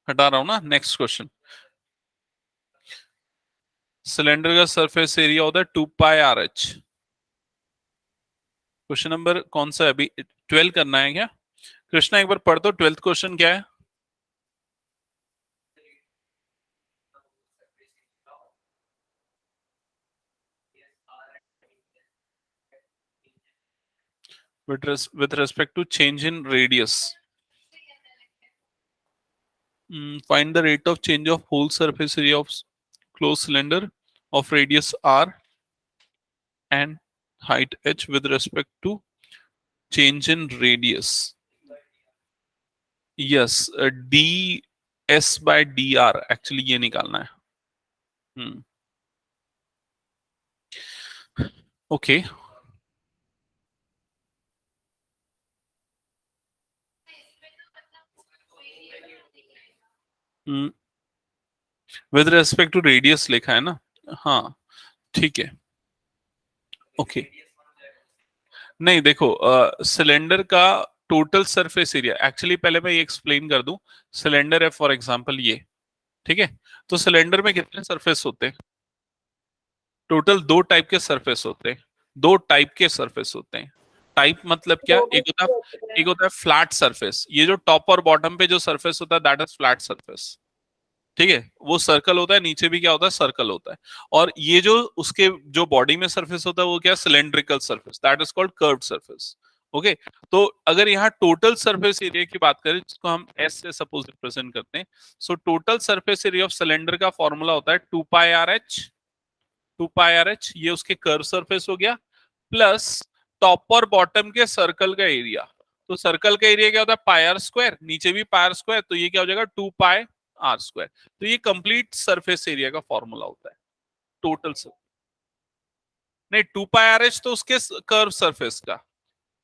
हटा रहा हूं ना। नेक्स्ट क्वेश्चन, सिलेंडर का सरफेस एरिया होता है 2 पाई RH। क्वेश्चन नंबर कौन सा है अभी? 12 करना है क्या? कृष्णा एक बार पढ़ दो 12th क्वेश्चन क्या है। with respect to change in radius, find the rate of change of whole surface area of closed cylinder of radius r and height h with respect to change in radius। yes, ds by dr actually ये निकालना है। Okay with respect to radius लिखा है ना? हाँ ठीक है, okay. नहीं देखो, सिलेंडर का टोटल सरफेस एरिया, एक्चुअली पहले मैं ये एक्सप्लेन कर दूं। सिलेंडर है फॉर एग्जांपल ये, ठीक है, तो सिलेंडर में कितने सरफेस होते हैं? टोटल 2 टाइप के सरफेस होते हैं, 2 टाइप के सरफेस होते हैं। टाइप मतलब क्या? एक होता है फ्लैट सरफेस, ये जो टॉप और बॉटम पे जो सरफेस होता है दैट इज फ्लैट सरफेस, ठीक है, वो सर्कल होता है, नीचे भी क्या होता है सर्कल होता है। और ये जो उसके जो बॉडी में सरफेस होता है वो क्या? Cylindrical surface, that is called curved surface, okay. तो अगर यहाँ टोटल सरफेस एरिया की बात करें जिसको हम एस से सपोज रिप्रेजेंट करते हैं, so total surface area of cylinder का फॉर्मूला होता है 2 पाई RH। 2 पाई RH ये उसके कर्व सरफेस हो गया, प्लस टॉप और बॉटम के सर्कल का एरिया, तो सर्कल का एरिया क्या होता है, पाई आर स्क्वायर, नीचे भी पाई आर स्क्वायर, तो ये क्या हो जाएगा 2 पाई आर स्क्वायर। तो ये कंप्लीट सरफेस एरिया का फॉर्मूला होता है टोटल से, नहीं 2 पाई आर एच तो उसके कर्व सरफेस का।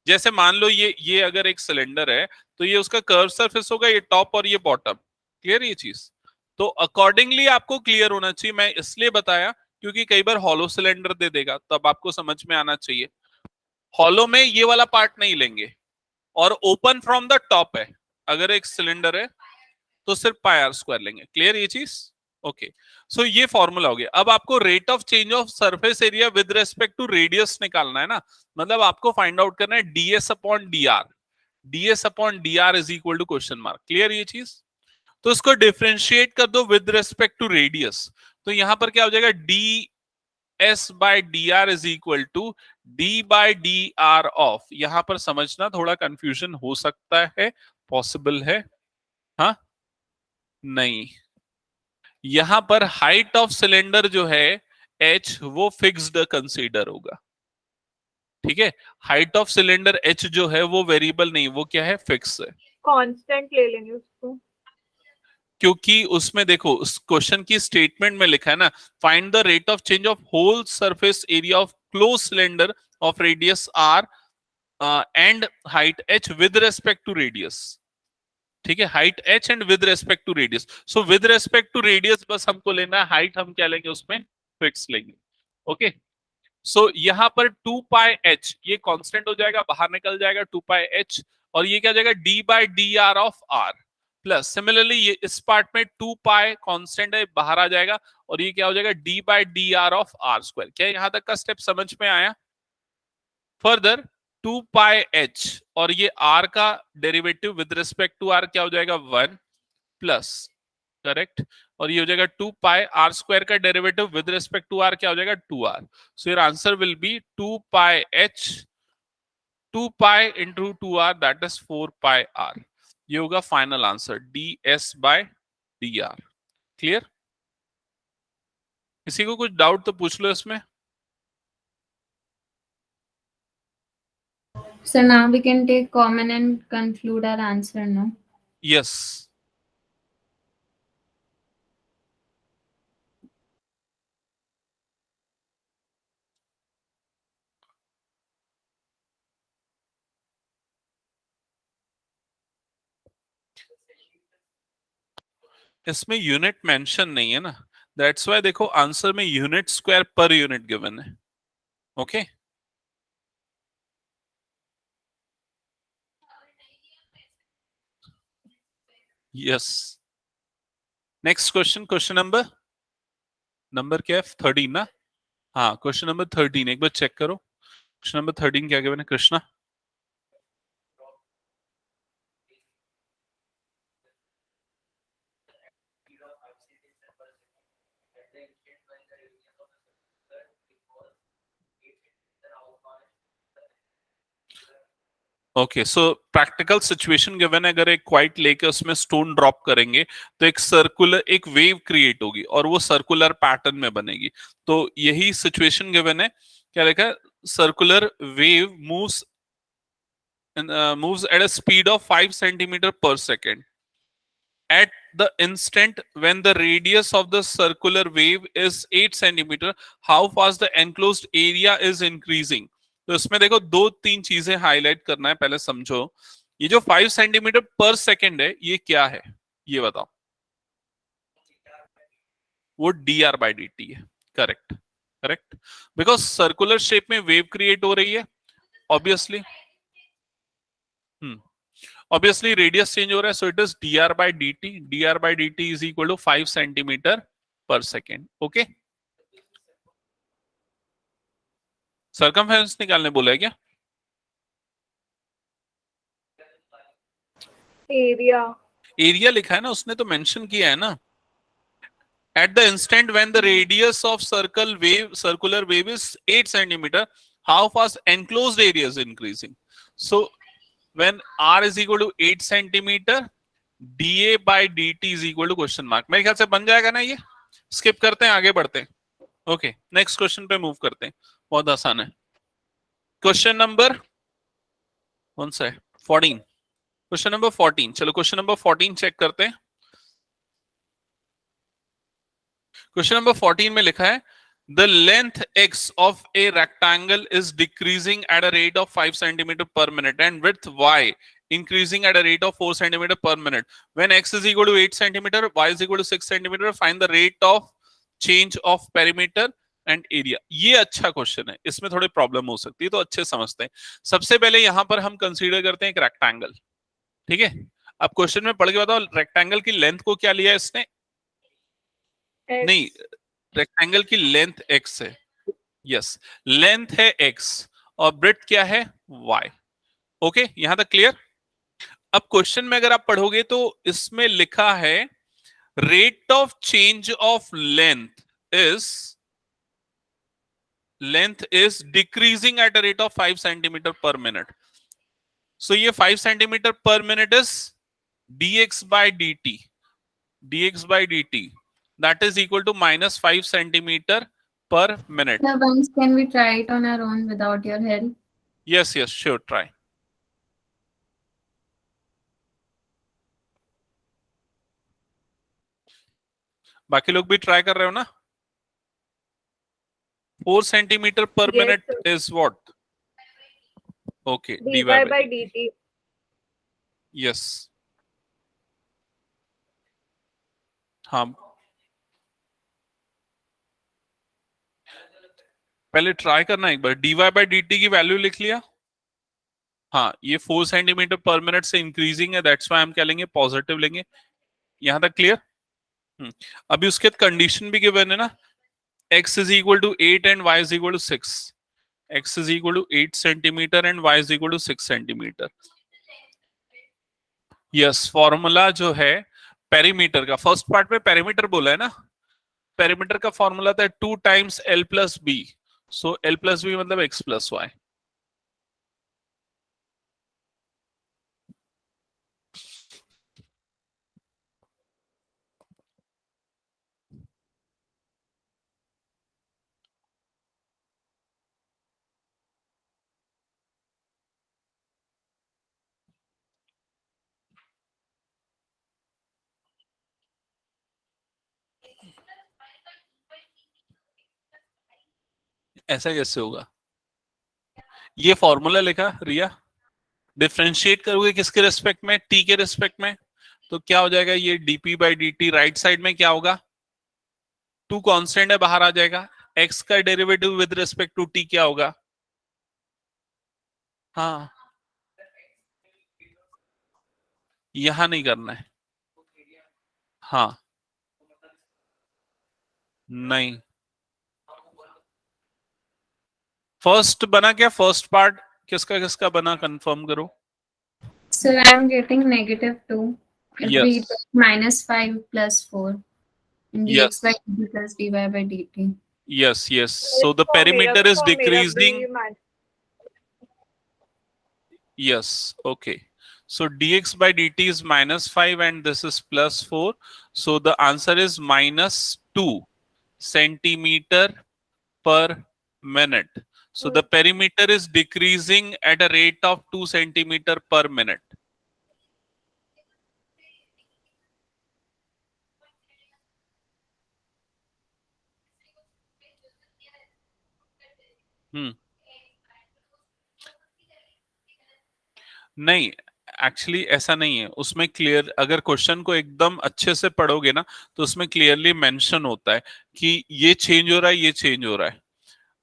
जैसे मान लो ये अगर एक सिलेंडर है तो ये उसका कर्व सरफेस होगा, ये टॉप और ये बॉटम। क्लियर ये चीज? तो अकॉर्डिंगली आपको क्लियर होना चाहिए, मैं इसलिए बताया क्योंकि कई बार हॉलो सिलेंडर दे देगा, तब आपको समझ में आना चाहिए। हॉलो में ये वाला पार्ट नहीं लेंगे, और ओपन फ्रॉम द टॉप है अगर एक सिलेंडर है तो सिर्फ पाई आर स्क्वायर लेंगे। क्लियर ये चीज? ओके, सो ये फॉर्मूला हो गया। अब आपको rate of change of surface area with respect to radius निकालना है ना, मतलब आपको फाइंड आउट करना है ds upon dr, ds upon dr is equal to question mark. Clear ये चीज? तो इसको डिफरेंशिएट कर दो विद रेस्पेक्ट टू रेडियस, तो यहां पर क्या हो जाएगा, ds by dr is equal to d by dr of, यहां पर समझना थोड़ा कंफ्यूजन हो सकता है, पॉसिबल है, हाँ नहीं, यहां पर हाइट ऑफ सिलेंडर जो है h वो फिक्स्ड कंसीडर होगा। ठीक है, हाइट ऑफ सिलेंडर h जो है वो वेरिएबल नहीं, वो क्या है, फिक्स है। कांस्टेंट ले लेंगे उसको, क्योंकि उसमें देखो उस क्वेश्चन की स्टेटमेंट में लिखा है ना, find the rate of change of whole surface area of closed cylinder of radius r and height h with respect to radius. ठीक है, height h and with respect to radius. So with respect to radius बस हमको लेना है, height हम क्या लेंगे उसमें, फिक्स लेंगे। ओके, सो यहां पर 2 पाई h ये कांस्टेंट हो जाएगा, बाहर निकल जाएगा 2 पाई h, और ये क्या हो जाएगा d by dr of r, plus similarly ये इस पार्ट में 2 पाई कांस्टेंट है, बाहर आ जाएगा, और ये क्या हो जाएगा d by dr of r square. क्या यहां तक का स्टेप समझ में आया? फर्दर 2 पाई h और ये r का derivative with respect to r क्या हो जाएगा 1 प्लस, करेक्ट, और ये हो जाएगा 2 पाई r स्क्वायर का derivative with respect to r क्या हो जाएगा 2r। So your answer will be 2 pi h 2 pi into 2r that is 4 pi r। ये होगा final answer ds by dr। Clear? किसी को कुछ डाउट तो पूछ लो इसमें। So now we can take common and conclude our answer, no? Yes, इसमें unit mention नहीं है ना, दैट्स व्हाई देखो आंसर में unit square per unit given है। Okay, yes, next question, question number क्या है, 13 ना? हाँ, क्वेश्चन नंबर 13 एक बार चेक करो, क्वेश्चन नंबर 13 क्या गिवन है Krishna? Okay, so practical situation given है, अगर एक क्वाइट लेक है उसमें स्टोन ड्रॉप करेंगे तो एक सर्कुलर एक वेव क्रिएट होगी और वो सर्कुलर पैटर्न में बनेगी। तो यही सिचुएशन गिवन है, क्या लिखा है, circular wave moves at a speed of 5 centimetre पर second at the instant when the radius of the circular wave is 8 centimeter, how fast the enclosed area is increasing। तो इसमें देखो 2-3 चीजें हाईलाइट करना है, पहले समझो। ये जो 5 सेंटीमीटर पर सेकेंड है ये क्या है, ये बताओ। वो dr by dt है, correct, correct, because circular shape में वेव क्रिएट हो रही है, ऑब्वियसली obviously radius change हो रहा है, so it is dr by dt is equal to 5 centimeter per second। Okay, circumference निकालने बोला है क्या? एरिया लिखा है ना, उसने तो मेंशन किया है ना, at the instant when the radius of circular wave is 8 centimeter, how fast enclosed area is increasing। So when r is equal to 8 centimeter, dA by dt is equal to question mark। मेरे ख्याल से बन जाएगा ना, ये skip करते हैं, आगे बढ़ते हैं। ओके, नेक्स्ट क्वेश्चन पे मूव करते हैं, बहुत आसान है। क्वेश्चन नंबर कौन सा है, 14, क्वेश्चन नंबर 14। चलो क्वेश्चन नंबर 14 चेक करते हैं। क्वेश्चन नंबर 14 में लिखा है the length x of a rectangle is decreasing at a rate of 5 centimeter per minute and width y increasing at a rate of 4 centimeter per minute. When x is equal to 8 centimeter, y is equal to 6 centimeter, find the rate of change of perimeter and area. ये अच्छा question है, इसमें थोड़ी problem हो सकती है, तो अच्छे समझते हैं। सबसे पहले यहां पर हम कंसीडर करते हैं एक रेक्टेंगल, ठीक है। अब क्वेश्चन में पढ़ के बताओ, रेक्टेंगल की लेंथ को क्या लिया है इसने? X. नहीं, रेक्टेंगल की लेंथ x है। यस, लेंथ है x और ब्रेड्थ क्या है? y। ओके, यहां तक क्लियर? अब क्वेश्चन में अगर आप पढ़ोगे तो इसमें लिखा है rate of change of length is decreasing at a rate of 5 centimetre per minute. So ये 5 centimetre per minute is dx by dt, that is equal to minus 5 centimeter per minute. So once can we try it on our own without your help? Yes, sure, try. बाकी लोग भी try कर रहे हो ना? 4 centimetre पर Yes, minute sir. Is what? Okay, dy by dt. Yes, हाँ, पहले ट्राई करना एक बार। dy by dt की वैल्यू लिख लिया? हाँ, ये 4 सेंटीमीटर पर मिनट से इंक्रीजिंग है, दैट्स व्हाई हम क्या लेंगे? पॉजिटिव लेंगे। यहां तक क्लियर? अभी उसके कंडीशन भी गिवन है ना, x is equal to 8 and y is equal to 6. x is equal to 8 centimeter and y is equal to 6 centimeter. Yes, formula जो है पेरीमीटर का, फर्स्ट पार्ट में पेरीमीटर बोला है ना, पेरीमीटर का फॉर्मूला था 2 times l plus b. सो l plus b मतलब x plus y. ऐसा कैसे होगा? ये फॉर्मूला लिखा रिया, डिफरेंशिएट करोगे किसके रेस्पेक्ट में? t के रेस्पेक्ट में, तो क्या हो जाएगा? ये dp by dt right side में क्या होगा? 2 कांस्टेंट है, बाहर आ जाएगा। x का derivative with respect to t क्या होगा? हाँ, यहां नहीं करना है। हाँ, नहीं, फर्स्ट बना क्या? फर्स्ट पार्ट किसका किसका बना? कंफर्म करो। So I'm getting -2. It Yes. reads -5 plus 4. And Yes. dx by dt plus dy by dt. Yes, so the perimeter is decreasing. Yes, okay, so dx by dt is -5 and this is +4, so the answer is -2 centimeter per minute. So the perimeter is decreasing at a rate of 2 centimeter per minute. नहीं, actually ऐसा नहीं है उसमें। Clear, अगर question को एकदम अच्छे से पढ़ोगे ना तो उसमें क्लियरली मेंशन होता है कि ये चेंज हो रहा है, ये चेंज हो रहा है।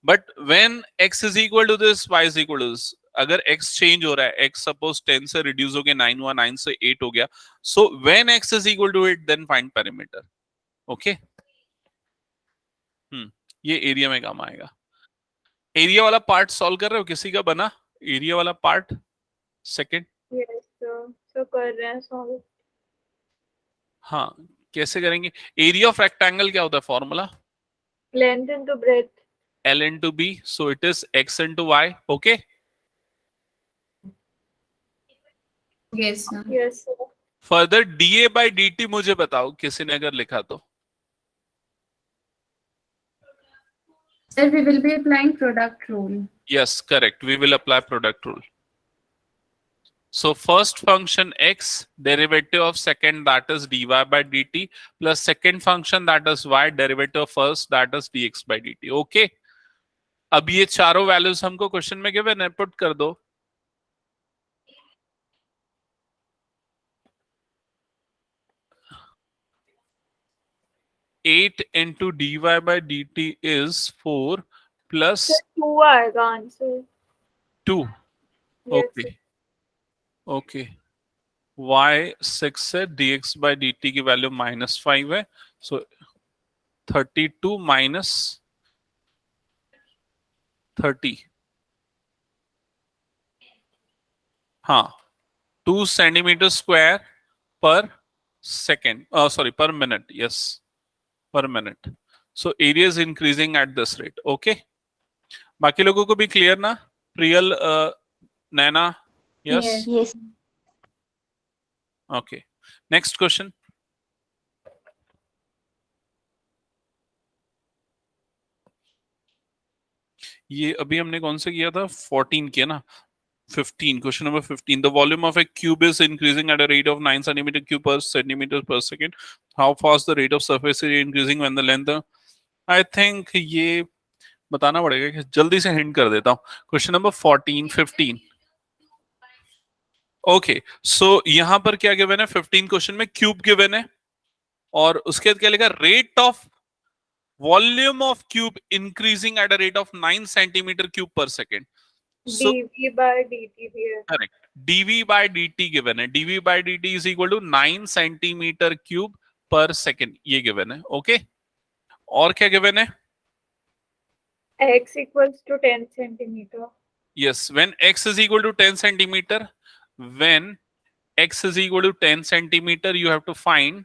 But when x is equal to this, y is equal to this, अगर x चेंज हो रहा है, x सपोज 10 से रिड्यूस हो गया 9 हुआ, 9 से 8 हो गया, so when x is equal to 8 then find perimeter. Okay, ये एरिया में काम आएगा। एरिया वाला पार्ट सॉल्व कर रहे हो? किसी का बना एरिया वाला part? Second? Yes, sir. So कर रहे हैं solve. हाँ, कैसे करेंगे? एरिया ऑफ रेक्टेंगल क्या होता है? Formula Length into breadth. L into B, so it is x into y. Okay, Yes, sir. Yes, sir. further dA by dt मुझे बताओ, किसी ने अगर लिखा तो। Sir, we will be applying product rule. Yes, correct, we will apply product rule. So first function x, derivative of second, that is dy by dt, plus second function that is y, derivative of first, that is dx by dt. Okay, अब ये चारों values हमको question में given है, put कर दो. Eight into d y by d t is 4 plus 2 आएगा answer. 2. Yes, okay okay, y 6 है, dx by dt की वैल्यू -5 है, सो 32 माइनस 30, हाँ, 2 सेंटीमीटर स्क्वायर पर सेकेंड, सॉरी पर मिनट, यस पर minute. So area is increasing at this rate. Okay, बाकी लोगों को भी क्लियर ना? Priyal, Naina, yes? Yes. Yes. Okay. Next question. ये अभी हमने कौन से किया था? 14 किया ना? 15. Question number 15. The volume of a cube is increasing at a rate of 9 centimeter cube per centimeter per second. How fast the rate of surface area increasing when the length? I think ये बताना पड़ेगा कि जल्दी से hint कर देता हूँ. Question number 14, 15. Okay, सो यहां पर क्या गिवन है? 15 क्वेश्चन में क्यूब गिवन है, और उसके बाद क्या लिखा? Rate of volume of cube increasing at a rate of 9 centimetre cube per second. So dv by dt भी है. Correct, dv by dt given है. dv by dt is equal to 9 centimetre cube per second, ये given है. Okay, और क्या given है? x equals to 10 centimeter. Yes, when x is equal to 10 centimeter, when x is equal to 10 centimeter, you have to find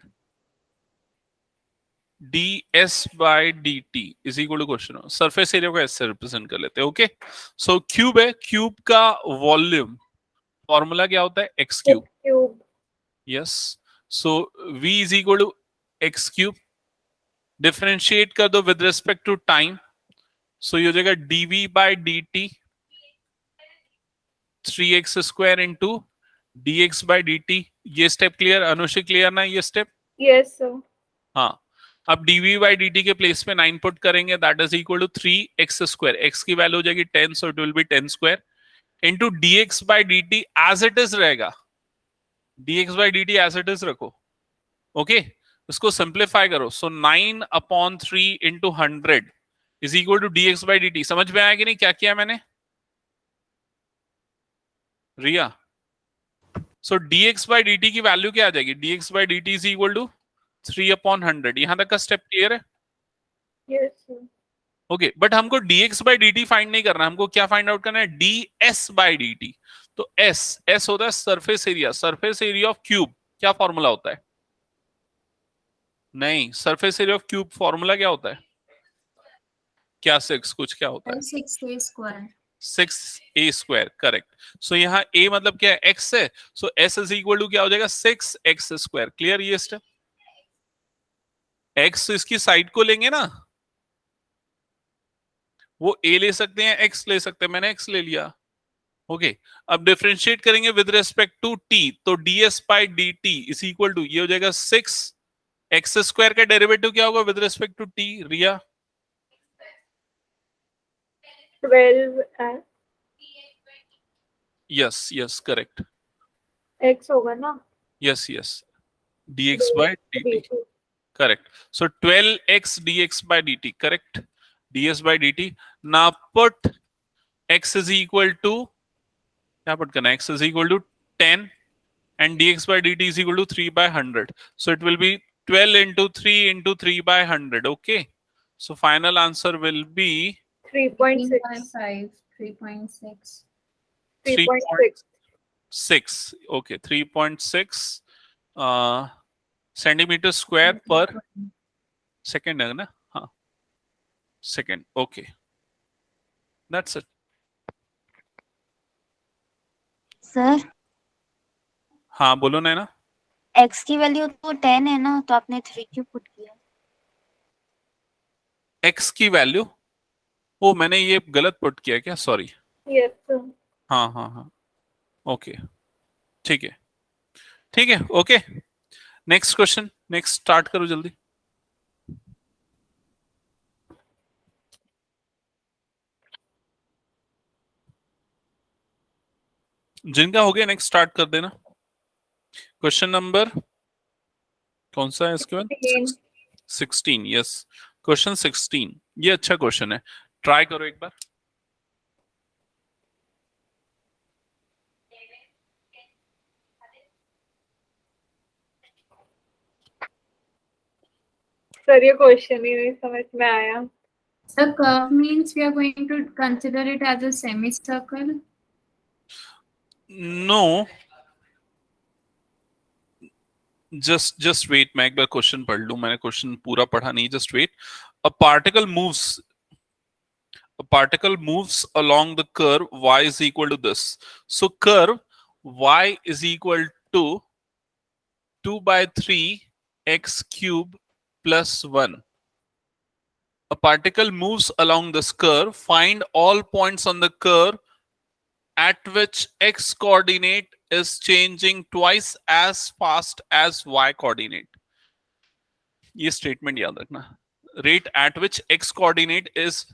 ds by dt is equal to question surface area को ऐसे represent कर लेते हैं. Okay, so cube है, cube का volume formula क्या होता है? x cube. Cube. Yes, so v is equal to x cube. Differentiate कर दो with respect to time, so ये हो जाएगा dv by dt 3x square into dx by dt. ये स्टेप क्लियर? अनुषी क्लियर ना ये स्टेप? Yes, sir. हाँ, अब dv बाई dt के प्लेस में 9 पुट करेंगे, that is equal to 3x square. x की वैल्यू हो जाएगी 10, so it will be 10 square into dx by dt as it is रहेगा. dx by dt as it is रखो. ओके, इसको सिंप्लीफाई करो, so 9/3 into 100 is equal to dx by dt. समझ में आया कि नहीं क्या किया मैंने? Riya, so dx by dt की वैल्यू क्या आ जाएगी? dx by dt is equal to 3/100. यहां तक का स्टेप क्लियर है? Yes, sir. ओके, बट हमको dx बाई dt फाइंड नहीं करना, हमको क्या फाइंड आउट करना है? ds by dt. तो s होता है surface area. Surface area of cube क्या फॉर्मूला होता है? नहीं, surface area of cube formula क्या होता है? क्या 6 कुछ क्या होता है? 6a square. 6a square. Correct. सो यहाँ a मतलब क्या है? x है, सो s इज इक्वल टू क्या हो जाएगा? 6x square. क्लियर ये स्टेप? x इसकी साइड को लेंगे ना, वो a ले सकते हैं, x ले सकते हैं, मैंने x ले लिया. ओके, अब डिफरेंशिएट करेंगे विद रिस्पेक्ट टू t, तो ds by dt is equal to ये हो जाएगा 6x स्क्वायर का डेरिवेटिव क्या होगा with respect to t? Riya, 12 yes yes correct, x होगा ना. Yes yes, dx by dt. dt. Correct. So 12x dx by dt. Correct. ds by dt. Now put x is equal to क्या put करना? x is equal to 10 and dx by dt is equal to 3/100. So it will be 12 into 3 into 3/100. Okay. So final answer will be 3.6. 3.6. 3.6. 6. Okay, 3.6 centimetre square पर second है ना? हाँ, second. Okay, that's it. Sir, हाँ बोलो नैना. x की value तो 10 है ना, तो आपने 3 क्यों पुट किया? x की वैल्यू, ओ मैंने ये गलत पुट किया क्या? सॉरी. Yes, sir. हाँ हाँ हाँ, ओके. ठीक है, ठीक है, okay. Next question, next start करो जल्दी। जिनका हो गया नेक्स्ट स्टार्ट कर देना। क्वेश्चन नंबर कौन सा है इसके बाद? 16। Yes, question 16। ये अच्छा क्वेश्चन है, ट्राई करो एक बार। सर ये क्वेश्चन ही नहीं समझ में आया। The curve means we are going to consider it as a semicircle. No, just wait, मैं एक बार क्वेश्चन पढ़ लूं, मैंने क्वेश्चन पूरा पढ़ा नहीं, just wait. A particle moves along the curve y is equal to this. So curve y is equal to 2 by 3 x cube plus 1. A particle moves along this curve. Find all points on the curve at which x coordinate is changing twice as fast as y coordinate. ये statement याद रखना। Rate at which x coordinate is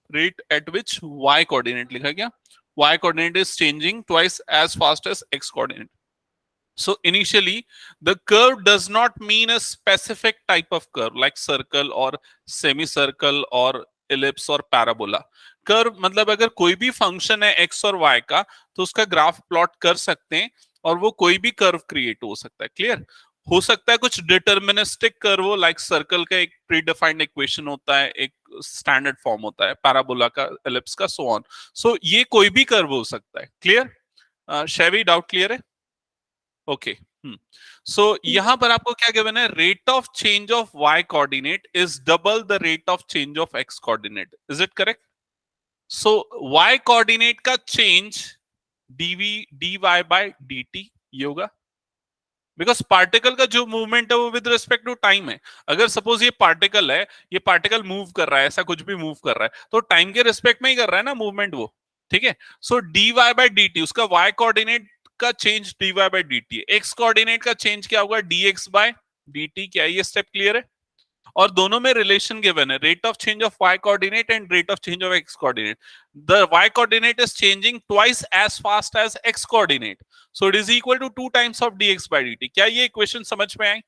rate at which y coordinate लिखा गया, y coordinate is changing twice as fast as x coordinate. So initially the curve does not mean a specific type of curve like circle or semicircle or ellipse or parabola. Curve मतलब अगर कोई भी function है x और y का तो उसका graph plot कर सकते हैं और वो कोई भी कर्व क्रिएट हो सकता है। क्लियर? हो सकता है कुछ डिटर्मिनिस्टिक कर्व हो, लाइक सर्कल का एक प्रीडिफाइंड इक्वेशन होता है, एक स्टैंडर्ड फॉर्म होता है, पैराबोला का, एलिप्स का, सो ऑन। सो ये कोई भी कर्व हो सकता है। क्लियर? शैवी, डाउट क्लियर है? ओके। सो यहां पर आपको क्या गिवन है? Rate of change of y coordinate is double the rate of change of x coordinate. Is it correct? So y coordinate का चेंज dy बाय dt ये होगा, बिकॉज पार्टिकल का जो मूवमेंट है वो विद रिस्पेक्ट टू टाइम है। अगर suppose ये पार्टिकल है, ये पार्टिकल मूव कर रहा है, ऐसा कुछ भी मूव कर रहा है, तो टाइम के रिस्पेक्ट में ही कर रहा है ना मूवमेंट वो, ठीक है। सो dy बाय dt, उसका y कोऑर्डिनेट का change dy by dt, x coordinate का चेंज क्या होगा? dx by dt। क्या ये स्टेप क्लियर है? और दोनों में रिलेशन गिवन है, rate of change of y coordinate and rate of change of x coordinate. The y coordinate is changing twice as fast as x coordinate, so it is equal to 2 times of dx by dt। क्या ये equation समझ में आई?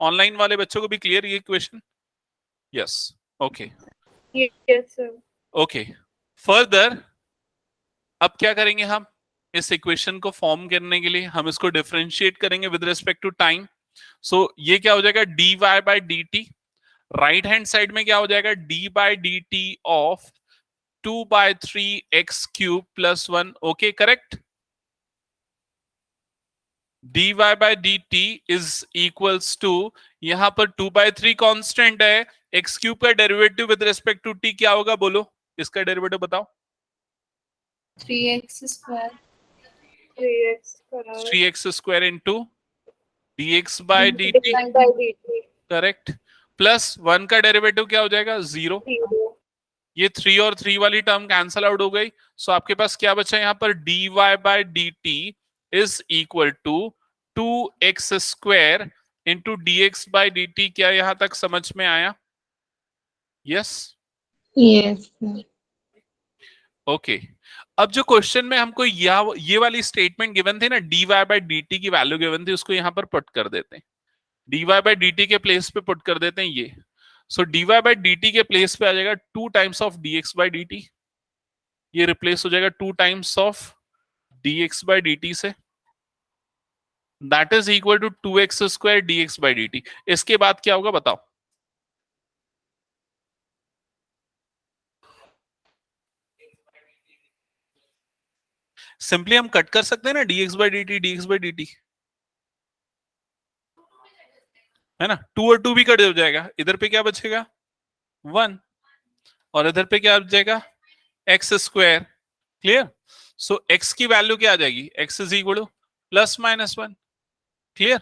Online वाले बच्चों को भी clear ये equation? Yes, okay, yes sir. Okay. Further अब क्या करेंगे हम? इस इक्वेशन को फॉर्म करने के लिए हम इसको डिफरेंशिएट करेंगे with respect to time. So ये क्या हो जाएगा? dy by dt। Right hand side में क्या हो जाएगा? d by dt of 2 by 3 x cube plus 1। Okay, correct? dy by dt is equals to, यहां पर 2 बाय 3 कांस्टेंट है, x क्यूब का derivative with respect to t क्या होगा? बोलो, इसका डेरिवेटिव बताओ। 3x square. 3x square into dx by dt, by dt correct, plus 1 का डेरिवेटिव क्या हो जाएगा? 0। 0। ये 3 और 3 वाली टर्म कैंसल आउट हो गई। सो आपके पास क्या बचा यहाँ पर? dy by dt is equal to 2x square into dx by dt। क्या यहां तक समझ में आया? Yes, yes. ओके। अब जो क्वेश्चन में हमको ये वाली स्टेटमेंट गिवन थी ना, dy बाय dt की वैल्यू गिवन थी, उसको यहां पर पुट कर देते हैं, dy बाय dt के प्लेस पे पुट कर देते हैं ये। सो dy बाय dt के प्लेस पे आ जाएगा 2 times of dx by dt, ये रिप्लेस हो जाएगा 2 times of dx by dt से, that is equal to 2x square dx by dt। इसके बाद क्या होगा बताओ? सिंपली हम कट कर सकते हैं ना, dx बाय dt, है ना? 2 और 2 भी कट हो जाएगा, इधर पे क्या बचेगा? 1, और इधर पे क्या बचेगा? x square. Clear? So x की वैल्यू क्या आ जाएगी? x is equal to plus minus 1। Clear?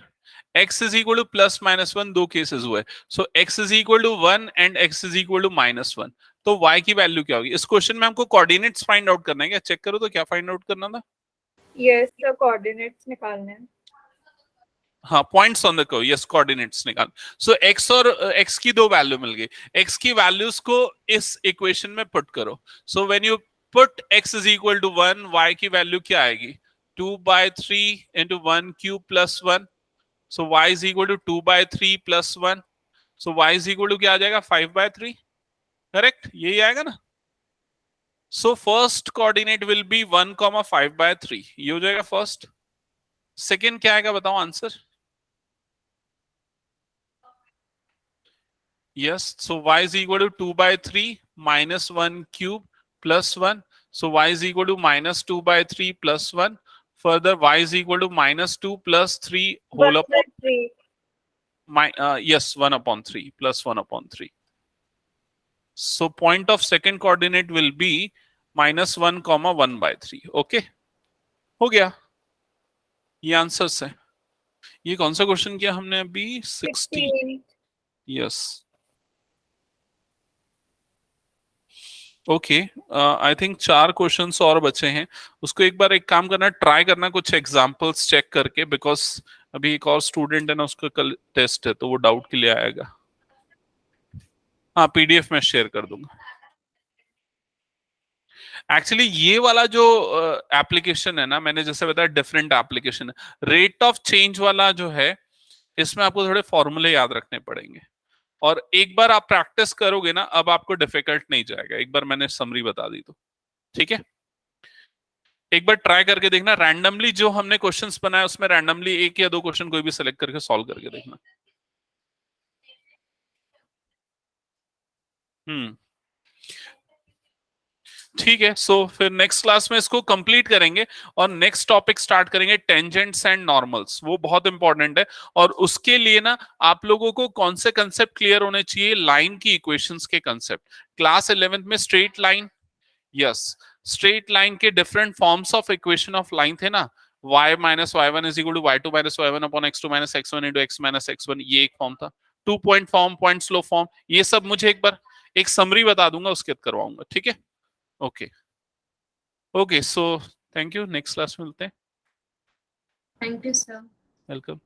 x is equal to plus minus 1, दो केसेस हुए। So x is equal to 1 and x is equal to minus 1। तो y की value क्या होगी? इस क्वेश्चन में हमको कोऑर्डिनेट्स फाइंड आउट करना है क्या? चेक करो तो क्या फाइंड आउट करना था? Yes, the coordinates निकालने हैं. हाँ, points on the curve, yes, coordinates निकाल. सो x और x की दो वैल्यू मिल गई. x की वैल्यूज को इस इक्वेशन में पुट करो. So when you put x is equal to 1, y की वैल्यू क्या आएगी? 2/3 into 1 cube plus 1. So y is equal to 2/3 plus 1. So y is equal to क्या आ जाएगा? 5/3. करेक्ट, यही आएगा ना. So first coordinate will be 1, 5/3. ये हो जाएगा फर्स्ट. सेकेंड क्या आएगा बताओ answer? Yes, so y is equal to 2/3 minus 1 cube plus 1. So y is equal to minus 2/3 plus 1. Further, y is equal to minus 2 plus 3 whole upon 1/3. yes, 1/3 plus 1/3. So point of second coordinate will be minus 1, 1/3. Okay, हो गया. ये answers है. ये कौन सा question किया हमने अभी? 16. 16. Yes. Okay, I think 4 questions और बचे हैं. उसको एक बार एक काम करना, ट्राई करना कुछ एग्जांपल्स चेक करके, बिकॉज अभी एक और स्टूडेंट है ना, उसका कल टेस्ट है तो वो डाउट के लिए आएगा. हाँ, पीडीएफ में शेयर कर दूंगा. एक्चुअली ये वाला जो एप्लीकेशन है ना, मैंने जैसे बताया डिफरेंट एप्लीकेशन है. रेट ऑफ चेंज वाला जो है, इसमें आपको थोड़े फॉर्मूले याद रखने पड़ेंगे. और एक बार आप प्रैक्टिस करोगे ना, अब आपको डिफिकल्ट नहीं जाएगा. एक बार मैंने समरी बता दी तो ठीक है. एक बार ट्राई करके देखना. रैंडमली जो हमने क्वेश्चंस बनाए उसमें रैंडमली 1 या 2 क्वेश्चन कोई भी सिलेक्ट करके सॉल्व करके देखना. ठीक है. सो फिर नेक्स्ट क्लास में इसको कंप्लीट करेंगे और नेक्स्ट टॉपिक स्टार्ट करेंगे टेंजेंट्स एंड नॉर्मल्स. वो बहुत इंपॉर्टेंट है. और उसके लिए ना आप लोगों को कौन से कंसेप्ट क्लियर होने चाहिए? लाइन की इक्वेशंस के कंसेप्ट. क्लास 11th में straight line, yes, straight line के different forms of equation of line थे ना. y minus y1 is equal to y2 minus y1 upon x2 minus x1 into x minus x1, ये एक form था. 2 point form, point slow form, ये सब मुझे एक बार एक समरी बता दूंगा, उसके बाद करवाऊंगा. ठीक है. Okay okay. So thank you. Next class में मिलते हैं. Thank you, sir. वेलकम.